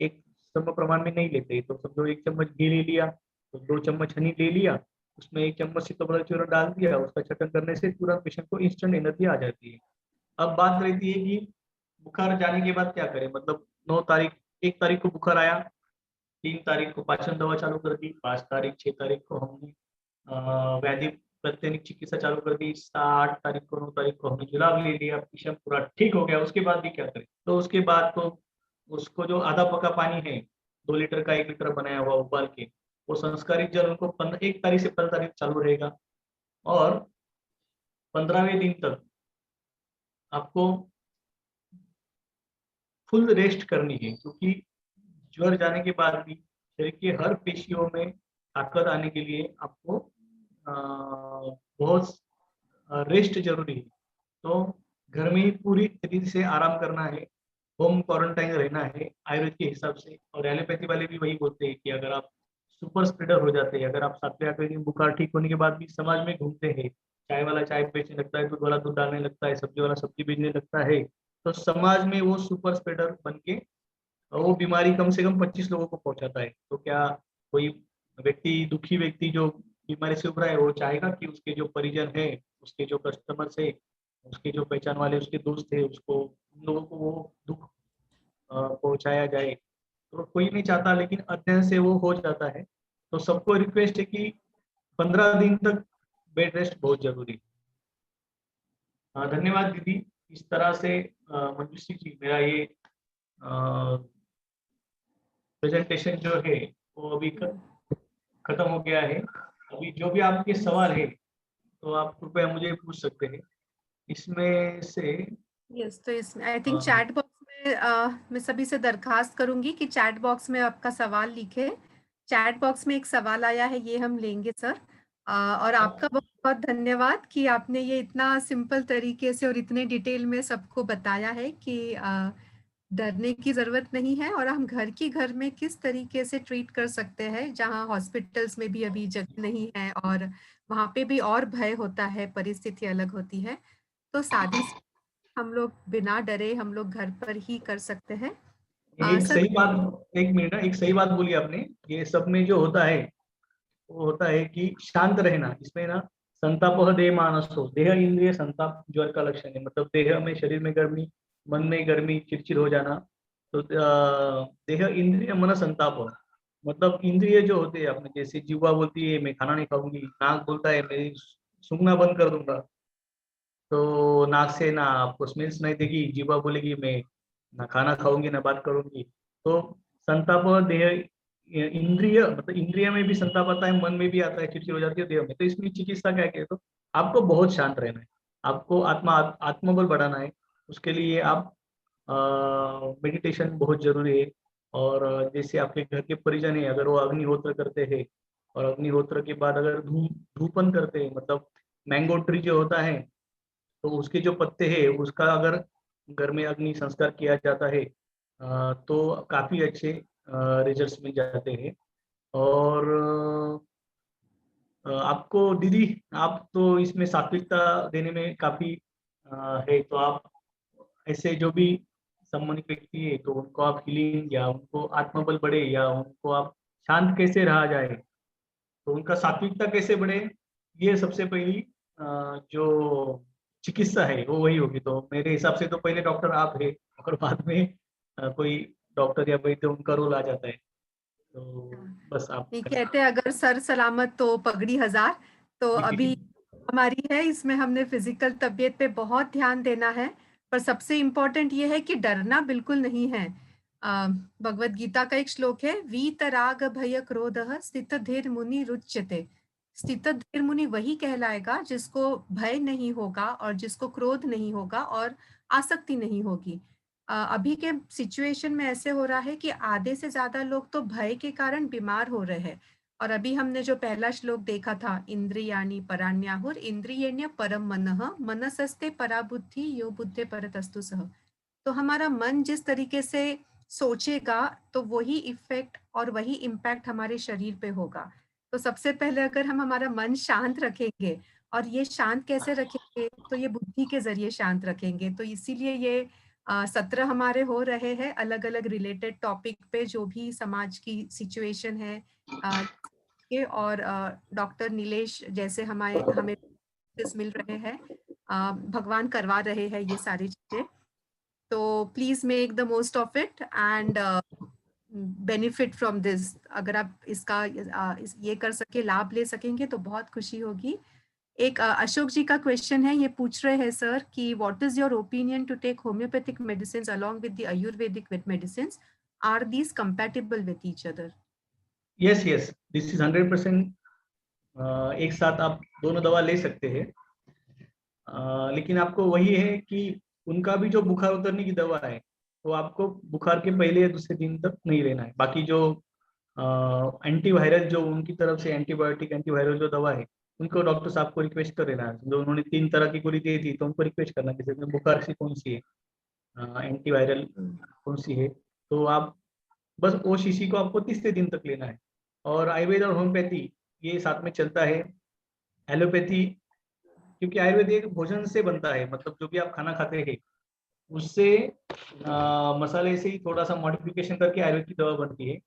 B: एक सम प्रमाण में नहीं लेते, तो समझो 1 चम्मच घी ले लिया तो 2 चम्मच हनी ले लिया, उसमें 1 चम्मच सीताफल चूर्ण डाल दिया, उसका छटन करने से पूरा पेशेंट को इंस्टेंट एनर्जी आ जाती है। अब बात रहती है कि बुखार जाने के बाद क्या करें, मतलब 9 तारीख, 1 तारीख को बुखार आया, 3 तारीख को पाचन दवा चालू कर दी, 5 तारीख, 6 तारीख को हमने वैदिक प्रत्यनिक चिकित्सा चालू कर दी, 8 तारीख को, 9 तारीख को हमने जुलाब ले लिया, पेशेंट पूरा ठीक हो गया। उसके बाद भी क्या करें, तो उसके बाद तो उसको जो आधा पका पानी है, 2 लीटर का 1 लीटर बनाया हुआ उबाल के, वो संस्कारित जल उनको 1 तारीख से 15 तारीख चालू रहेगा। और 15वें दिन तक आपको फुल रेस्ट करनी है, क्योंकि ज्वर जाने के बाद भी शरीर की हर पेशियों में ताकत आने के लिए आपको बहुत रेस्ट जरूरी है। तो घर में ही पूरी तरीके से आराम करना है, होम क्वारंटाइन रहना है आयुर्वेद के हिसाब से। और एलोपैथी वाले भी वही बोलते हैं कि अगर आप सुपर स्प्रेडर हो जाते हैं, अगर आप 7वें 8वें दिन बुखार ठीक होने के बाद भी समाज में घूमते हैं, चाय वाला चाय बेचने लगता है, दूध वाला दूध डालने लगता है, सब्जी वाला सब्जी बेचने लगता है, तो समाज में वो सुपर स्प्रेडर बन के वो बीमारी कम से कम 25 लोगों को पहुंचाता है। तो क्या कोई व्यक्ति, दुखी व्यक्ति जो बीमारी से उभरा है, वो चाहेगा कि उसके जो परिजन है, उसके जो कस्टमर्स है, उसके जो पहचान वाले उसके दोस्त है, उसको उन लोगों को वो दुख पहुंचाया जाए? तो कोई नहीं चाहता, लेकिन अध्ययन से वो हो जाता है। तो सबको रिक्वेस्ट है कि 15 दिन तक बेड रेस्ट बहुत जरूरी है। धन्यवाद दीदी। इस तरह से मंजूश्री जी, मेरा ये प्रेजेंटेशन जो है वो अभी खत्म हो गया है। अभी जो भी आपके सवाल है तो आप कृपया मुझे पूछ सकते हैं इसमें से।
A: यस, तो इसमें आई थिंक चैट बॉक्स में मैं सभी से दरखास्त करूंगी कि चैट बॉक्स में आपका सवाल लिखे। चैट बॉक्स में एक सवाल आया है, ये हम लेंगे सर। और आपका बहुत बहुत धन्यवाद कि आपने ये इतना सिंपल तरीके से और इतने डिटेल में सबको बताया है कि डरने की जरूरत नहीं है, और हम घर में किस तरीके से ट्रीट कर सकते हैं, जहां हॉस्पिटल्स में भी अभी जगह नहीं है और वहां पे भी और भय होता है, परिस्थिति अलग होती है। तो सादी हम लोग बिना डरे हम लोग घर पर ही कर सकते हैं।
B: एक
A: सर,
B: सही बात, एक मिनट, एक सही बात बोली आपने। ये सब में जो होता है वो होता है कि शांत रहना। इसमें ना, संताप देह मानसो, देह इंद्रिय संताप ज्वर का लक्षण है। मतलब देह में, शरीर में गर्मी, मन में गर्मी, चिड़चिड़ हो जाना। तो देह इंद्रिय मन संताप हो, मतलब इंद्रिय जो होते हैं अपने, जैसे जीवा बोलती है मैं खाना नहीं खाऊंगी, नाक बोलता है मैं सूंघना बंद कर दूंगा, तो नाक से ना आपको स्मेल सुनाई देगी, जीवा बोलेगी मैं ना खाना खाऊंगी ना बात करूंगी। तो संताप देह इंद्रिय, मतलब इंद्रिय में भी संताप आता है, मन में भी आता है, चिड़चिड़ हो जाती है देह में। तो इसमें चिकित्सा क्या कहते, तो आपको बहुत शांत रहना है, आपको आत्मबल बढ़ाना है। उसके लिए आप मेडिटेशन बहुत जरूरी है। और जैसे आपके घर के परिजन है, अगर वो अग्निहोत्र करते हैं, और अग्निहोत्र के बाद अगर धूपन करते हैं, मतलब मैंगो ट्री जो होता है, तो उसके जो पत्ते हैं उसका अगर घर में अग्नि संस्कार किया जाता है तो काफी अच्छे रिजल्ट्स मिल जाते हैं। और आपको दीदी, आप तो इसमें सात्विकता देने में काफी है, तो आप ऐसे जो भी संबंधित व्यक्ति है तो उनको आप हीलिंग, या उनको आत्मबल बढ़े, या उनको आप शांत कैसे रहा जाए, तो उनका सात्विकता कैसे बढ़े, ये सबसे पहली जो चिकित्सा है वो वही होगी। तो मेरे हिसाब से तो पहले डॉक्टर आप है, और बाद में कोई डॉक्टर या वैद्य उनका रोल आ जाता है। तो बस आप
A: ये कहते हैं अगर सर सलामत तो पगड़ी हजार। तो अभी हमारी है, इसमें हमने फिजिकल तबीयत पे बहुत ध्यान देना है, पर सबसे इम्पोर्टेंट ये है कि डरना बिल्कुल नहीं है। भगवत गीता का एक श्लोक है, वीतराग भय क्रोधः स्थित धीर मुनि रुच्यते। स्थित धीर मुनि वही कहलाएगा जिसको भय नहीं होगा और जिसको क्रोध नहीं होगा और आसक्ति नहीं होगी। अभी के सिचुएशन में ऐसे हो रहा है कि आधे से ज्यादा लोग तो भय के कारण बीमार हो रहे हैं। और अभी हमने जो पहला श्लोक देखा था, इंद्रियाणि पराण्याहुर इंद्रियण्य परम मनः मनसस्ते पराबुद्धि यो बुद्धे परतस्तु सः। तो हमारा मन जिस तरीके से सोचेगा तो वही इफेक्ट और वही इम्पैक्ट हमारे शरीर पे होगा। तो सबसे पहले अगर हम हमारा मन शांत रखेंगे, और ये शांत कैसे रखेंगे, तो ये बुद्धि के जरिए शांत रखेंगे। तो इसीलिए ये सत्र हमारे हो रहे हैं अलग अलग रिलेटेड टॉपिक पे, जो भी समाज की सिचुएशन है के। और डॉक्टर नीलेश जैसे हमें मिल रहे हैं, भगवान करवा रहे हैं ये सारी चीजें। तो please make the most of it and benefit from this. अगर आप इसका ये कर सके, लाभ ले सकेंगे तो बहुत खुशी होगी। एक अशोक जी का क्वेश्चन है, ये पूछ रहे हैं सर कि what is your opinion to take homeopathic medicine along with the ayurvedic medicine, are these compatible with each other?
B: Yes yes, this is 100%। एक साथ आप दोनों दवा ले सकते हैं, लेकिन आपको वही है कि उनका भी जो बुखार उतरने की दवा है वो आपको बुखार के पहले या दूसरे दिन तक नहीं लेना है। बाकी जो एंटीवायरल जो उनकी तरफ से एंटीबायोटिक एंटीवायरल जो दवा है उनको डॉक्टर साहब को रिक्वेस्ट कर देना। जो उन्होंने 3 तरह की गोली दी थी तो उनको रिक्वेस्ट करना कि सर बुखार से कौन सी है, एंटीवायरल कौन सी है, तो आप बस वो शीशी को आपको 30 दिन तक लेना है। और आयुर्वेद और होम्योपैथी ये साथ में चलता है। एलोपैथी, क्योंकि आयुर्वेद एक भोजन से बनता है, मतलब जो भी आप खाना खाते हैं उससे मसाले से ही थोड़ा सा मॉडिफिकेशन करके आयुर्वेद की दवा बनती है।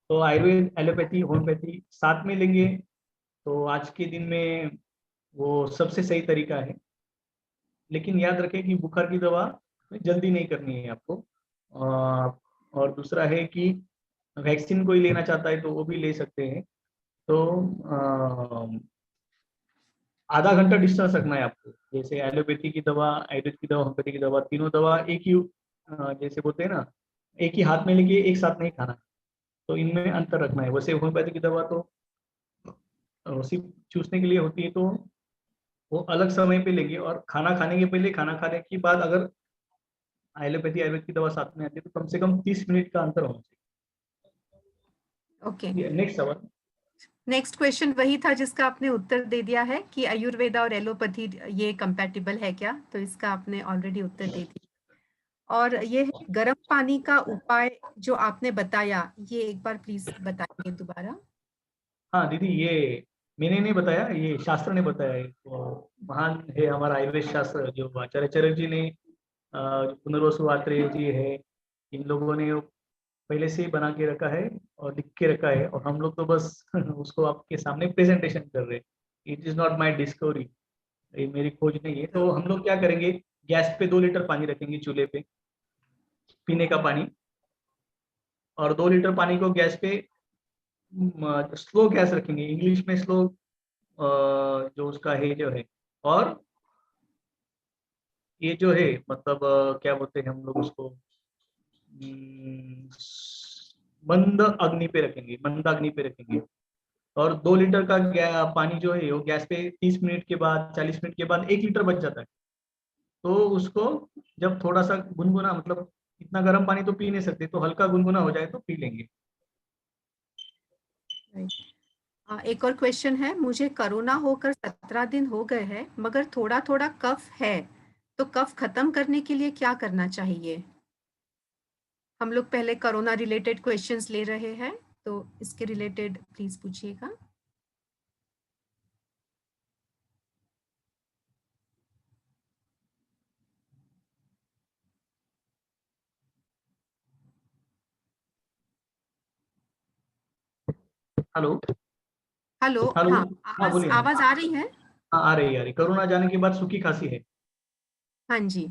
B: तो आयुर्वेद, एलोपैथी, होम्योपैथी साथ में लेंगे तो आज के दिन में वो सबसे सही तरीका है। लेकिन याद रखें कि बुखार की दवा जल्दी नहीं करनी है आपको। और दूसरा है कि वैक्सीन कोई लेना चाहता है तो वो भी ले सकते हैं। तो आधा घंटा डिस्टेंस रखना है आपको। जैसे एलोपैथी की दवा, आयुर्वेद की दवा, होम्योपैथी की दवा, तीनों दवा एक ही जैसे बोलते हैं ना, एक ही हाथ में लेके एक साथ नहीं खाना, तो इनमें अंतर रखना है। वैसे होम्योपैथी की दवा तो सिर्फ चूसने के लिए होती है, तो वो अलग समय पे लेंगे। और खाना खाने के पहले, खाना खाने के बाद अगर एलोपैथी आयुर्वेद की दवा साथ में आती है तो कम से कम 30 मिनट का अंतर होना
A: ओके,
B: चाहिए। नेक्स्ट सवाल।
A: नेक्स्ट क्वेश्चन वही था जिसका आपने उत्तर दे दिया है कि आयुर्वेदा और एलोपैथी ये कंपैटिबल है क्या, तो इसका आपने ऑलरेडी उत्तर दे दिया। और ये है गर्म पानी का उपाय जो आपने बताया, ये एक बार प्लीज बताइए दोबारा।
B: हाँ दीदी, ये मैंने नहीं बताया, ये शास्त्र ने बताया है। तो महान है हमारा आयुर्वेद शास्त्र, जो आचार्य चरक जी ने, पुनर्वसु आत्रेय जी है, इन लोगों ने पहले से ही बना के रखा है और लिख के रखा है, और हम लोग तो बस उसको आपके सामने प्रेजेंटेशन कर रहे हैं। It is not my discovery, ये मेरी खोज नहीं है। तो हम लोग क्या करेंगे, गैस पे 2 लीटर पानी रखेंगे चूल्हे पे, पीने का पानी। और 2 लीटर पानी को गैस पे स्लो गैस रखेंगे, इंग्लिश में स्लो जो उसका है जो है। और ये जो है मतलब क्या बोलते हैं हम लोग उसको, मंद अग्नि पे रखेंगे, मंद अग्नि पे रखेंगे। और 2 लीटर का पानी जो है वो गैस पे 30 मिनट के बाद, 40 मिनट के बाद 1 लीटर बच जाता है। तो उसको जब थोड़ा सा गुनगुना, मतलब इतना गर्म पानी तो पी नहीं सकते, तो हल्का गुनगुना हो जाए तो पी लेंगे।
A: एक और क्वेश्चन है, मुझे कोरोना होकर 17 दिन हो गए हैं मगर थोड़ा थोड़ा कफ है, तो कफ खत्म करने के लिए क्या करना चाहिए? हम लोग पहले कोरोना रिलेटेड क्वेश्चंस ले रहे हैं, तो इसके रिलेटेड प्लीज पूछिएगा।
B: हेलो।
A: Hello,
B: hello.
A: हाँ,
B: हाँ
A: आवाज
B: बोलिए ना।
A: आवाज आ रही है?
B: हाँ आ रही है, आ रही। कोरोना जाने के बाद सूखी खांसी है।
A: हाँ जी,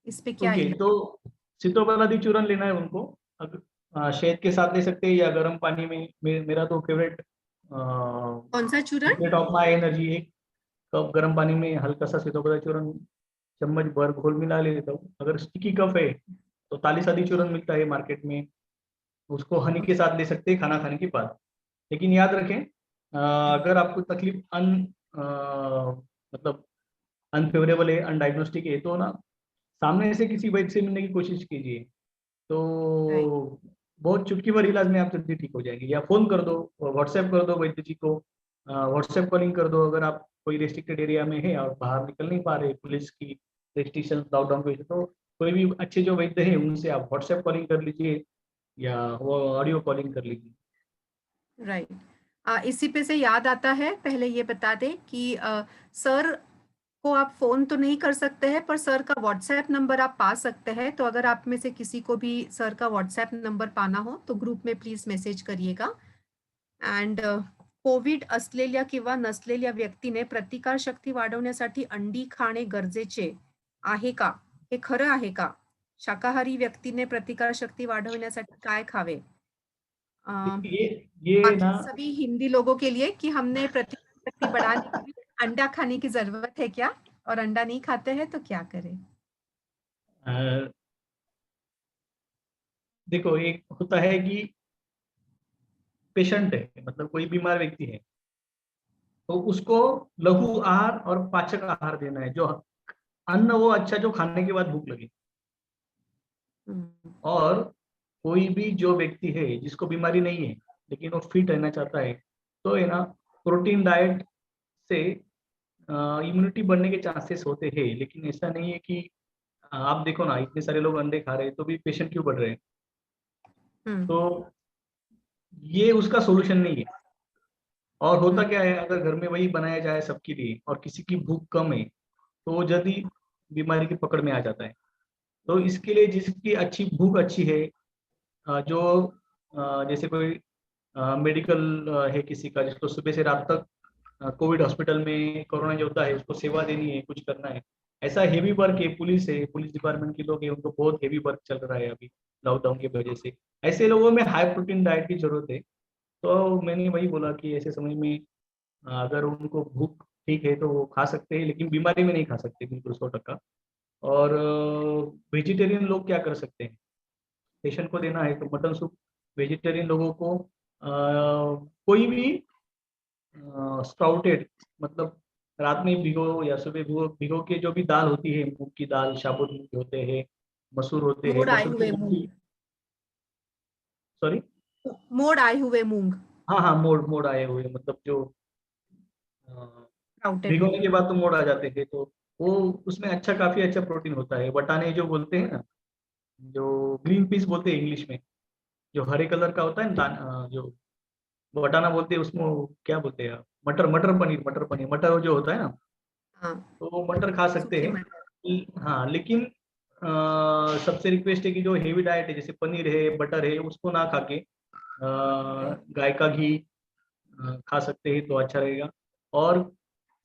A: इस पे क्या
B: ओके, तो सितोपलादी चूर्ण लेना है उनको। शहद के साथ ले सकते हैं या गर्म पानी में। मेरा तो फेवरेट
A: कौन सा चूर्ण?
B: सीक्रेट ऑफ माई एनर्जी, एक कप गर्म पानी में हल्का सा सितोपलादी चूर्ण चम्मच भर घोल मिला लेता हूँ। अगर स्टिकी कफ है तो तालीसादी चूर्ण मिलता है मार्केट में, उसको हनी के साथ ले सकते हैं खाना खाने के बाद। लेकिन याद रखें, अगर आपको तकलीफ मतलब अनफेवरेबल है, अनडायग्नोस्टिक है, तो ना सामने से किसी वैद्य से मिलने की कोशिश कीजिए। तो
A: राइट,
B: बहुत चुटकी भर इलाज में आप जल्दी ठीक हो जाएंगे। या फोन कर दो, व्हाट्सएप कर दो वैद्य जी को, व्हाट्सएप कॉलिंग कर दो। अगर आप कोई रेस्ट्रिक्टेड एरिया में है और बाहर निकल नहीं पा रहे, पुलिस की रेस्ट्रिक्शन, लॉकडाउन की वजह से, तो कोई भी अच्छे जो वैद्य हैं उनसे आप व्हाट्सएप कॉलिंग कर लीजिए या वो ऑडियो कॉलिंग कर लीजिए।
A: राइट। इसी पे से याद आता है, पहले ये बता दें कि सर को आप फोन तो नहीं कर सकते हैं, पर सर का व्हाट्सएप नंबर आप पा सकते हैं। तो अगर आप में से किसी को भी सर का व्हाट्सएप नंबर पाना हो तो ग्रुप में प्लीज मेसेज करिएगा। अँड कोविड असलेल्या किंवा नसलेल्या व्यक्तीने प्रतिकार शक्ती वाढवण्यासाठी अंडी खाणे गरजेचे आहे का? हे खरं आहे का? शाकाहारी व्यक्तीने प्रतिकार शक्ती वाढवण्यासाठी काय खावे?
B: ये
A: बाकी
B: ना,
A: सभी हिंदी लोगों के लिए कि हमने प्रतिकार शक्ति बढ़ाने के लिए अंडा खाने की जरूरत है क्या, और अंडा नहीं खाते हैं तो क्या करें?
B: अ, देखो, एक होता है कि पेशेंट है, मतलब कोई बीमार व्यक्ति है, तो उसको लघु आहार और पाचक आहार देना है। जो अन्न वो अच्छा जो खाने के बाद भूख लगे।
A: हम्म,
B: और कोई भी जो व्यक्ति है जिसको बीमारी नहीं है लेकिन वो फिट रहना चाहता है, तो है ना, प्रोटीन डाइट से इम्यूनिटी बढ़ने के चांसेस होते हैं। लेकिन ऐसा नहीं है कि आप देखो ना, इतने सारे लोग अंडे खा रहे हैं तो भी पेशेंट क्यों बढ़ रहे हैं? तो ये उसका सोल्यूशन नहीं है। और होता क्या है, अगर घर में वही बनाया जाए सबके लिए और किसी की भूख कम है तो वो जल्दी बीमारी की पकड़ में आ जाता है। तो इसके लिए जिसकी अच्छी भूख अच्छी है, जो जैसे कोई मेडिकल है किसी का, जिसको सुबह से रात तक कोविड हॉस्पिटल में कोरोना जो होता है उसको सेवा देनी है, कुछ करना है, ऐसा हेवी वर्क है, पुलिस डिपार्टमेंट के लोग हैं, उनको बहुत हेवी वर्क चल रहा है अभी लॉकडाउन की वजह से। ऐसे लोगों में हाई प्रोटीन डाइट की जरूरत है। तो मैंने वही बोला कि ऐसे समय में अगर उनको भूख ठीक है तो वो खा सकते हैं, लेकिन बीमारी में नहीं खा सकते बिल्कुल 100%। और वेजिटेरियन लोग क्या कर सकते हैं, पेशेंट को देना है तो मटन सूप वेजिटेरियन लोगों को कोई भी स्प्राउटेड, मतलब रात में भिगो या सुबह भिगो भिगो के जो भी दाल होती है, मूंग की दाल, साबुत मूंग होते हैं, मसूर होते हैं,
A: मोड़ आए
B: मसूर की
A: हुए मूंग।
B: सब्जी। सॉरी।
A: मोड़ आए हुए मूंग।
B: हाँ हाँ, मोड़ मोड़ आए हुए, मतलब जो
A: स्प्राउटेड
B: भिगोने
A: मूंग।
B: के बाद तो मोड़ आ जाते थे, तो वो उसमें अच्छा, काफी अच्छा प्रोटीन होता है। वटाने जो बोलते हैं ना, जो ग्रीन पीस बोलते हैं इंग्लिश में, जो हरे कलर का होता है ना, जो वटाना बोलते हैं, उसमें वो क्या बोलते हैं, मटर मटर पनीर मटर जो होता है ना,
A: हाँ,
B: तो वो मटर खा सकते
A: सूखे
B: हैं।
A: मटर।
B: हाँ, लेकिन सबसे रिक्वेस्ट है कि जो हेवी डाइट है, जैसे पनीर है, बटर है, उसको ना खा के गाय का घी खा सकते हैं तो अच्छा रहेगा। और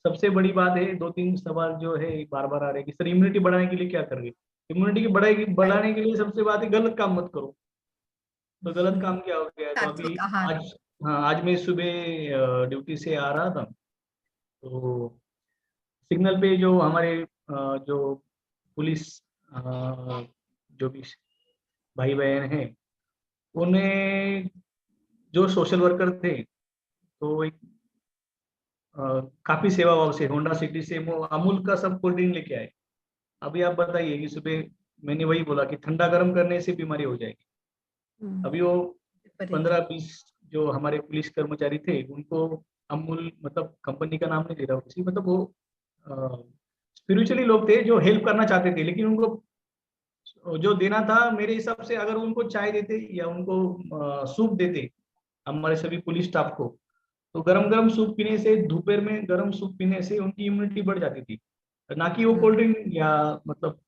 B: सबसे बड़ी बात है, दो तीन सवाल जो है बार बार आ रहे हैं कि सर इम्यूनिटी बढ़ाने के लिए क्या करेंगे। इम्यूनिटी की बढ़ाने के लिए सबसे बात है, गलत काम मत करो। तो गलत काम क्या हो गया, तो अभी
A: सात्विक आहार।
B: आज, हाँ, आज मैं सुबह ड्यूटी से आ रहा था, तो सिग्नल पे जो हमारे जो पुलिस जो भी भाई बहन हैं, उन्हें जो सोशल वर्कर थे, तो एक काफी सेवा भाव से होंडा सिटी से वो अमूल का सब कोल्ड ड्रिंक लेके आए। अभी आप बताइए कि सुबह मैंने वही बोला कि ठंडा गर्म करने से बीमारी हो जाएगी। अभी वो
A: विपरीत।
B: 15-20 जो हमारे पुलिस कर्मचारी थे, उनको अमूल, मतलब कंपनी का नाम नहीं ले रहा हूँ किसी, मतलब वो स्पिरिचुअली लोग थे जो हेल्प करना चाहते थे, लेकिन उनको जो देना था, मेरे हिसाब से अगर उनको चाय देते या उनको सूप देते हमारे सभी पुलिस स्टाफ को, तो गरम गरम सूप पीने से, दोपहर में गरम सूप पीने से उनकी इम्यूनिटी बढ़ जाती थी। ना कि वो कोल्ड ड्रिंक या मतलब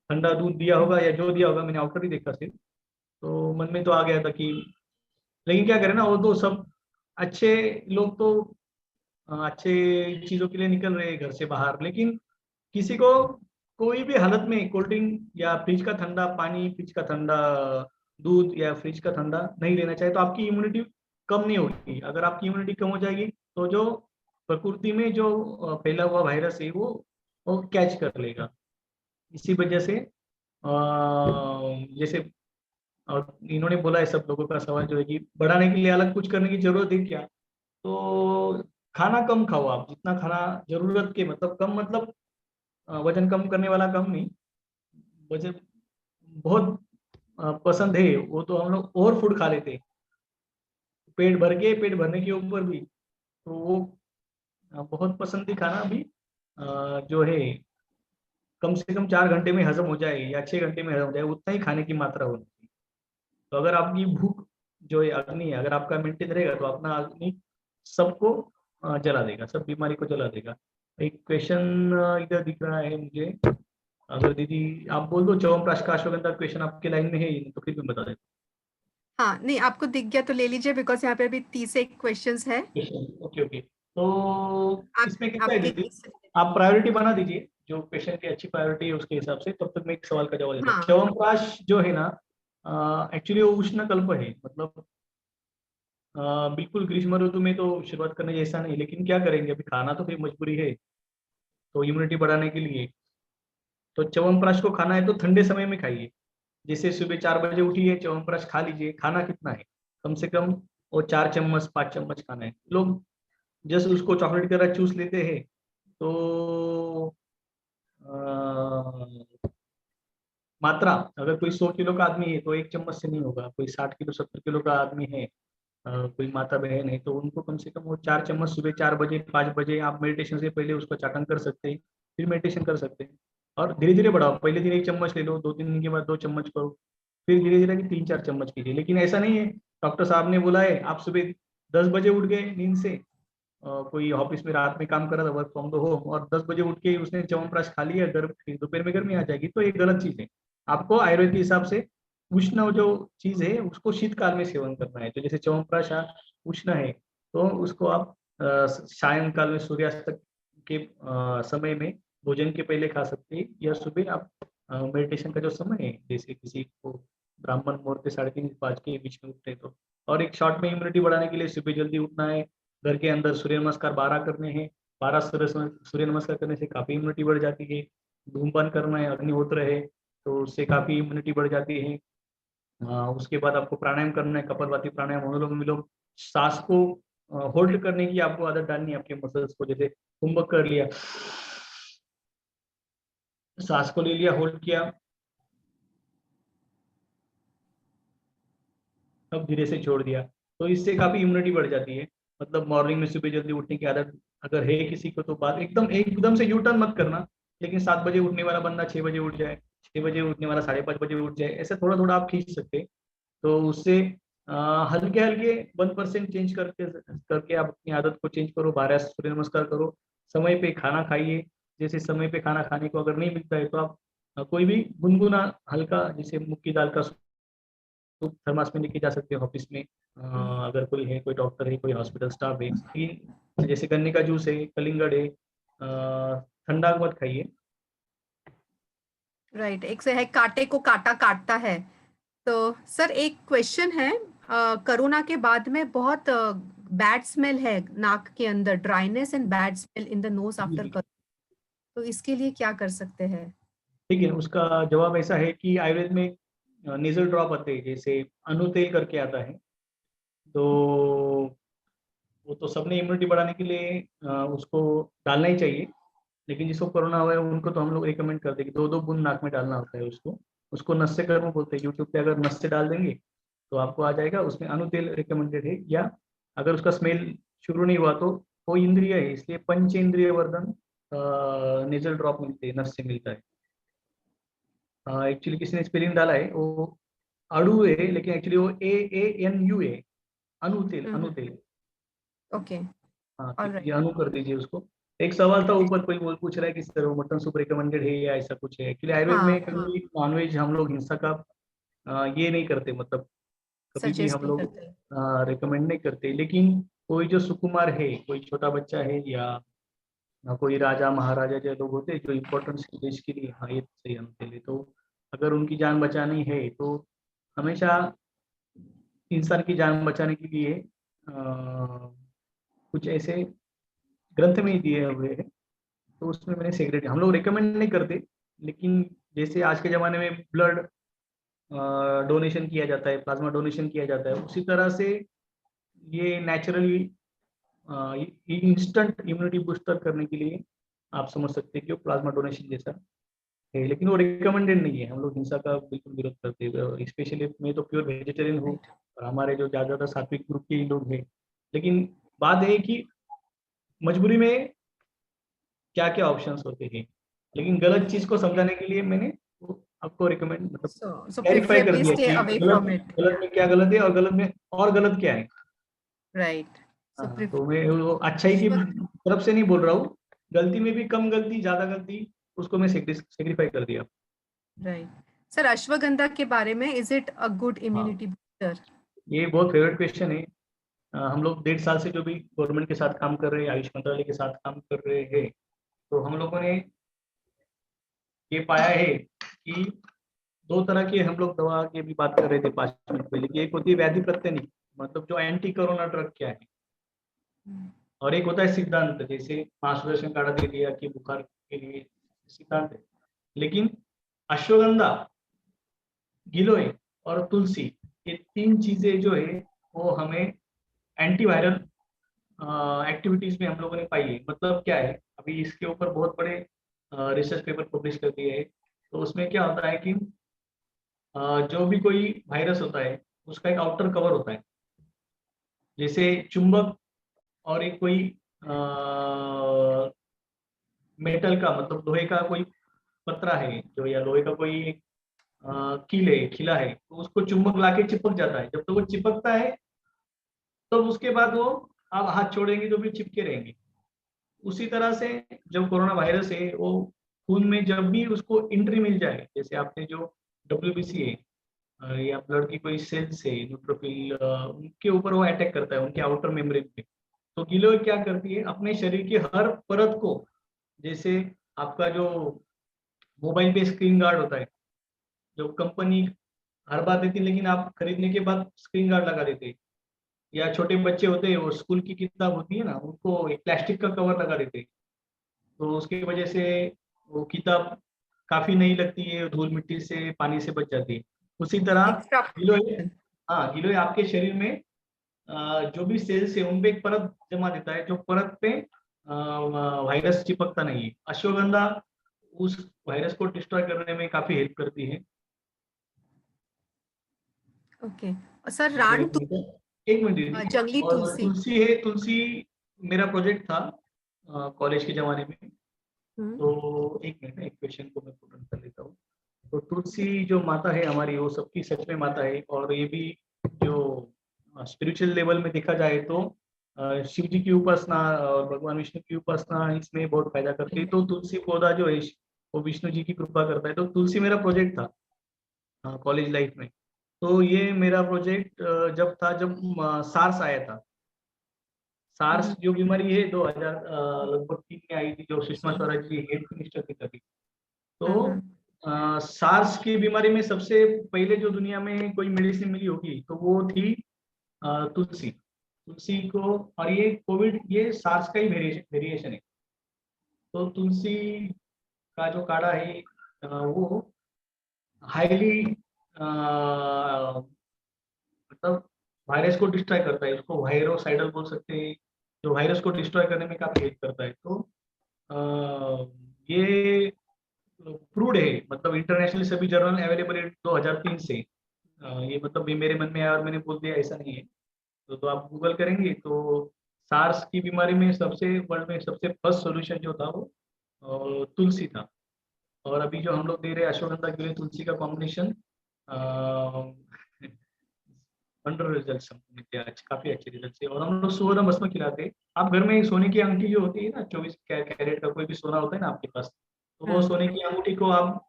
B: ठंडा दूध दिया होगा या जो दिया होगा, मैंने आउटर ही देखा सिर्फ। तो मन में तो आ गया था कि, लेकिन क्या करें ना, वो तो सब अच्छे लोग तो अच्छे चीजों के लिए निकल रहे हैं घर से बाहर, लेकिन किसी को कोई भी हालत में कोल्ड ड्रिंक या फ्रिज का ठंडा पानी, फ्रिज का ठंडा दूध या फ्रिज का ठंडा नहीं लेना चाहिए। तो आपकी इम्यूनिटी कम नहीं होगी। अगर आपकी इम्यूनिटी कम हो जाएगी तो जो प्रकृति में जो फैला हुआ वायरस है वो कैच कर लेगा। इसी वजह से जैसे इन्होंने बोला है, सब लोगों का सवाल जो है कि बढ़ाने के लिए अलग कुछ करने की जरूरत है क्या? तो खाना कम खाओ आप, जितना खाना जरूरत के, मतलब कम, मतलब वजन कम करने वाला कम नहीं, वजन बहुत पसंद है वो तो हम लोग ओवर फूड खा लेते हैं, पेट भर के, पेट भरने के ऊपर भी। तो वो बहुत पसंद ही खाना भी जो है कम से कम 4 घंटे में हजम हो जाए या 6 घंटे में हजम हो जाए, उतना ही खाने की मात्रा होनी चाहिए। तो अगर आपकी भूख जो है, अग्नि है, अगर आपका मेंटेन रहेगा तो अपना अग्नि सबको जला देगा, सब बीमारी को जला देगा। एक क्वेश्चन इधर दिख रहा है मुझे, अगर दीदी आप बोल दो, च्यवनप्राश का अश्वगंधा क्वेश्चन आपके लाइन में है ही नहीं, तो फिर मैं बता देता
A: हाँ, नहीं, आपको दिख गया तो ले लीजिए, बिकॉज यहाँ पे अभी 30 क्वेश्चंस है।
B: हूँ। ओके ओके, तो
A: आप
B: इसमें कितना है
A: आपके
B: दीदी,
A: 30।
B: आप प्रायोरिटी बना दीजिए, जो क्वेश्चन की अच्छी प्रायोरिटी है उसके हिसाब से, तब तक मैं एक सवाल का जवाब देता हूँ।
A: हाँ,
B: च्यवनप्राश जो है ना, एक्चुअली वो उष्ण कल्प है, मतलब बिल्कुल ग्रीष्म ऋतु में तो शुरुआत करने जैसा नहीं, लेकिन क्या करेंगे, अभी खाना तो फिर मजबूरी है, तो इम्यूनिटी बढ़ाने के लिए तो च्यवनप्राश को खाना है तो ठंडे समय में खाइए। जैसे सुबह 4 बजे उठिए, च्यवनप्राश खा लीजिए। खाना कितना है, कम से कम वो 4 चम्मच 5 चम्मच खाना है। लोग जैसे उसको चॉकलेट की तरह चूस लेते हैं, तो मात्रा, अगर कोई 100 किलो का आदमी है तो 1 चम्मच से नहीं होगा, कोई 60 किलो 70 किलो का आदमी है, कोई माता बहन है, तो उनको कम से कम वो 4 चम्मच सुबह 4 बजे 5 बजे आप मेडिटेशन से पहले उसका चाटन कर सकते हैं, फिर मेडिटेशन कर सकते हैं। और धीरे धीरे बढ़ाओ, पहले दिन 1 चम्मच ले लो, 2-3 दिन के बाद 2 चम्मच करो, फिर धीरे धीरे 3-4 चम्मच कीजिए। लेकिन ऐसा नहीं है डॉक्टर साहब ने बोला है, आप सुबह 10 बजे उठ गए नींद से, कोई ऑफिस में रात में काम कर रहा था, वर्क फ्रॉम द होम, और 10 बजे उठ के उसने च्यवनप्राश खा लिया, दोपहर में गर्मी आ जाएगी, तो ये गलत चीज है। आपको आयुर्वेद के हिसाब से उष्ण जो चीज है उसको शीतकाल में सेवन करना है। तो जैसे च्यवनप्राश उष्ण है, तो उसको आप सायंकाल में सूर्यास्त के समय में भोजन के पहले खा सकते हैं, या सुबह आप मेडिटेशन का जो समय है, जैसे किसी को ब्राह्मण मुहूर्त 3:30-5 के बीच में उठते हैं तो। और एक शॉर्ट में इम्यूनिटी बढ़ाने के लिए सुबह जल्दी उठना है, घर के अंदर सूर्य नमस्कार 12 करने हैं, 12 सूर्य नमस्कार करने से काफी इम्यूनिटी बढ़ जाती है। धूमपान करना है, अग्निहोत्र है, तो उससे काफी इम्यूनिटी बढ़ जाती है। उसके बाद आपको प्राणायाम करना है, कपालभाति प्राणायाम, अनुलोम विलोम, सांस को होल्ड करने की आपको आदत डालनी है आपके मसल्स को। जैसे कुंभक कर लिया, सांस को ले लिया, होल्ड किया, अब धीरे से छोड़ दिया, तो इससे काफी इम्यूनिटी बढ़ जाती है। मतलब मॉर्निंग में सुबह जल्दी उठने की आदत अगर है किसी को, तो बात एकदम से यू टर्न मत करना, लेकिन 7 बजे उठने वाला बंदा 6 बजे उठ जाए, 6 बजे उठने वाला 5:30 बजे उठ जाए, ऐसे थोड़ा थोड़ा आप खींच सकते हैं। तो उससे हल्के हल्के 1% चेंज करके करके आप अपनी आदत को चेंज करो। 12 सूर्य नमस्कार करो, समय पे खाना खाइए। जैसे समय पे खाना खाने को अगर नहीं मिलता है तो आप कोई भी गुनगुना हल्का, जैसे मूंग की दाल का सूप थर्मास में लेके जा सकते हैं ऑफिस में। अगर कोई है, कोई डॉक्टर है, कोई हॉस्पिटल स्टाफ है, जैसे गन्ने का जूस है, कलिंगड़ है, ठंडा मत खाइए।
A: राइट, एक से है कांटे को काटा काटता है। तो सर एक क्वेश्चन है, कोरोना के बाद में बहुत बैड स्मेल है नाक के अंदर, dryness and bad smell in the nose after corona, तो इसके लिए क्या कर सकते हैं?
B: ठीक है, उसका जवाब ऐसा है कि आयुर्वेद में नेजल ड्रॉप आते हैं, जैसे अनुतेल करके आता है, तो वो तो सबने इम्यूनिटी बढ़ाने के लिए उसको डालना ही चाहिए। लेकिन जिसको कोरोना हुआ है उनको तो हम लोग रिकमेंड करते हैं कि 2-2 बूंद नाक में डालना होता है उसको। उसको नस्य कर्म बोलते हैं। यूट्यूब पे अगर नस्य डाल देंगे तो आपको आ जाएगा, उसमें अनुतेल रिकमेंडेड है। या अगर उसका स्मेल शुरू नहीं हुआ तो वो इंद्रिय है, इसलिए पंचेंद्रिय वर्धन नेजल ड्रॉप मिलते हैं, नस्य मिलता है। एक्चुअली किसी ने स्पेलिंग डाला है, वो अड़ू है, लेकिन एक्चुअली वो AANU है, अनुतेल, अनुतेल।
A: ओके,
B: हाँ, तो
A: ऑलराइट।
B: ये अनु कर दीजिए उसको। एक सवाल था ऊपर, कोई पूछ रहा है कि सर वो मटन सूप रिकमेंडेड है या ऐसा कुछ है। एक्चुअली आयुर्वेद
A: हाँ
B: में कभी नॉनवेज हम लोग हिंसा का ये नहीं करते, मतलब कभी भी
A: सजेस्ट
B: हम
A: नहीं
B: लोग
A: करते।
B: रिकमेंड नहीं करते। लेकिन कोई जो सुकुमार है, कोई छोटा बच्चा है, या कोई राजा महाराजा जो लोग होते हैं जो इम्पोर्टेंट देश के लिए, हाँ ये सही होते हैं, तो अगर उनकी जान बचानी है तो हमेशा इंसान की जान बचाने के लिए कुछ ऐसे ग्रंथ में ही दिए हुए हैं, तो उसमें मैंने सेक्रेट, हम लोग रिकमेंड नहीं करते। लेकिन जैसे आज के ज़माने में ब्लड डोनेशन किया जाता है, प्लाज्मा डोनेशन किया जाता है, उसी तरह से ये नेचुरली इंस्टेंट इम्यूनिटी बूस्टर करने के लिए आप समझ सकते हैं कि वो प्लाज्मा डोनेशन जैसा है। लेकिन वो रिकमेंडेड नहीं है, हम लोग हिंसा का बिल्कुल विरोध करते हैं। स्पेशली मैं तो प्योर वेजिटेरियन हूँ,
A: राइट।
B: और हमारे जो ज़्यादातर सात्विक ग्रुप के ही लोग हैं। लेकिन बात है कि मजबूरी में क्या क्या ऑप्शंस होते हैं, लेकिन गलत चीज को समझाने के लिए मैंने वो आपको रिकमेंड, मतलब
A: सो
B: क्लैरिफाई कर
A: प्रिफरेबली
B: दिया
A: स्टे
B: कि
A: अवे फ्रॉम
B: गलत
A: इट।
B: गलत में क्या गलत है, और गलत में और गलत क्या है।
A: राइट। सो
B: हाँ, तो मैं वो अच्छाई की तरफ से नहीं बोल रहा हूँ, गलती में भी कम गलती, ज्यादा गलती, उसको मैं सेक्रीफाई कर दिया।
A: राइट। सर अश्वगंधा के बारे में, इज इट अ गुड
B: हाँ,
A: इम्यूनिटी बूस्टर?
B: ये बहुत फेवरेट क्वेश्चन है। हम लोग 1.5 साल से जो भी गवर्नमेंट के साथ काम कर रहे हैं, आयुष मंत्रालय के साथ काम कर रहे हैं, तो हम लोगों ने ये पाया है कि 2 तरह की हम लोग दवा की भी बात कर रहे थे 5 मिनट पहले, कि एक होती है व्याधि प्रत्यनी, मतलब जो एंटी कोरोना ड्रग क्या है, और एक होता है सिद्धांत, जैसे महासुदर्शन काढ़ा दे दिया कि बुखार के लिए सिद्धांत है। लेकिन अश्वगंधा, गिलोय और तुलसी, ये 3 चीजें जो है वो हमें एंटीवायरल एक्टिविटीज में हम लोगों ने पाई है। मतलब क्या है, अभी इसके ऊपर बहुत बड़े रिसर्च पेपर पब्लिश कर दिए है। तो उसमें क्या होता है कि जो भी कोई वायरस होता है उसका एक आउटर कवर होता है, जैसे चुंबक और एक कोई मेटल का मतलब लोहे का कोई पतरा है जो, या लोहे का कोई कील है, खिला है, तो उसको चुंबक लाके चिपक जाता है। जब तक वो चिपकता है तो उसके बाद वो आप हाथ छोड़ेंगे तो भी चिपके रहेंगे। उसी तरह से जो कोरोना वायरस है वो खून में जब भी उसको एंट्री मिल जाए, जैसे आपने जो डब्ल्यूबीसी है या ब्लड की कोई सेल्स है न्यूट्रोफिल, उनके ऊपर वो अटैक करता है, उनके आउटर मेम्ब्रेन पे। तो गिलोय क्या करती है, अपने शरीर की हर परत को, जैसे आपका जो मोबाइल पे स्क्रीन गार्ड होता है, जो कंपनी हर बार देती है लेकिन आप खरीदने के बाद स्क्रीन गार्ड लगा देते हैं, या छोटे बच्चे होते हैं वो स्कूल की किताब होती है ना, उनको एक प्लास्टिक का कवर लगा देते हैं, तो उसकी वजह से वो किताब काफी नई लगती है, धूल मिट्टी से पानी से बच जाती है। उसी तरह
A: एक्स्ट्रा
B: गिलोय,
A: प्रोटेक्शन।
B: हाँ गिलोय आपके शरीर में जो भी सेल्स है उन पे एक परत जमा देता है, जो परत पे वायरस चिपकता नहीं है। अश्वगंधा उस वायरस को डिस्ट्रॉय करने में काफी हेल्प करती है।
A: ओके। और सर
B: और
A: रान
B: एक मिनट दीदी,
A: जंगली
B: और
A: तुलसी।
B: तुलसी है, तुलसी मेरा प्रोजेक्ट था कॉलेज के जमाने में।
A: हम्म।
B: तो एक मिनट, एक क्वेश्चन को मैं पूर्ण कर लेता हूँ। तो तुलसी जो माता है हमारी, वो सबकी सच में माता है, और ये भी जो स्पिरिचुअल लेवल में देखा जाए तो शिव जी की उपासना और भगवान विष्णु की उपासना इसमें बहुत फायदा करती है। तो तुलसी पौधा जो है वो विष्णु जी की कृपा करता है। तो तुलसी मेरा प्रोजेक्ट था कॉलेज लाइफ में। तो ये मेरा प्रोजेक्ट जब था जब सार्स आया था। सार्स
A: हम्म।
B: जो बीमारी है 2000 लगभग 3 में आई थी, जो सुषमा स्वराज जी हेल्थ मिनिस्टर थी तभी। तो
A: हम्म।
B: सार्स की बीमारी में सबसे पहले जो दुनिया में कोई मेडिसिन मिली होगी तो वो थी तुलसी। तुलसी को, और ये कोविड, ये सार्स का ही वेरिएशन है। तो तुलसी का जो काढ़ा है वो हाईली मतलब वायरस को डिस्ट्रॉय करता है, उसको वायरोसाइडल बोल सकते हैं, जो वायरस को डिस्ट्रॉय करने में काफी हेल्प करता है। तो ये प्रूव्ड है, मतलब इंटरनेशनली सभी जर्नल अवेलेबल है 2003 से। ये मतलब ये मेरे मन में आया और मैंने बोल दिया, ऐसा नहीं है। तो आप गूगल करेंगे तो सार्स की बीमारी में सबसे वर्ल्ड में सबसे फर्स्ट सॉल्यूशन जो था वो तुलसी था। और अभी जो हम लोग दे रहे हैं अश्वगंधा के लिए तुलसी का कॉम्बिनेशन, वंडर रिजल्ट हमको मिलते हैं, काफी अच्छे रिजल्ट है। और हम लोग सुवर्ण भस्म खिलाते हैं। आप घर में सोने की अंगूठी जो होती है ना, 24 कैरेट का कोई भी सोना होता है ना आपके पास, तो वो
A: हम्म।
B: सोने की अंगूठी को आप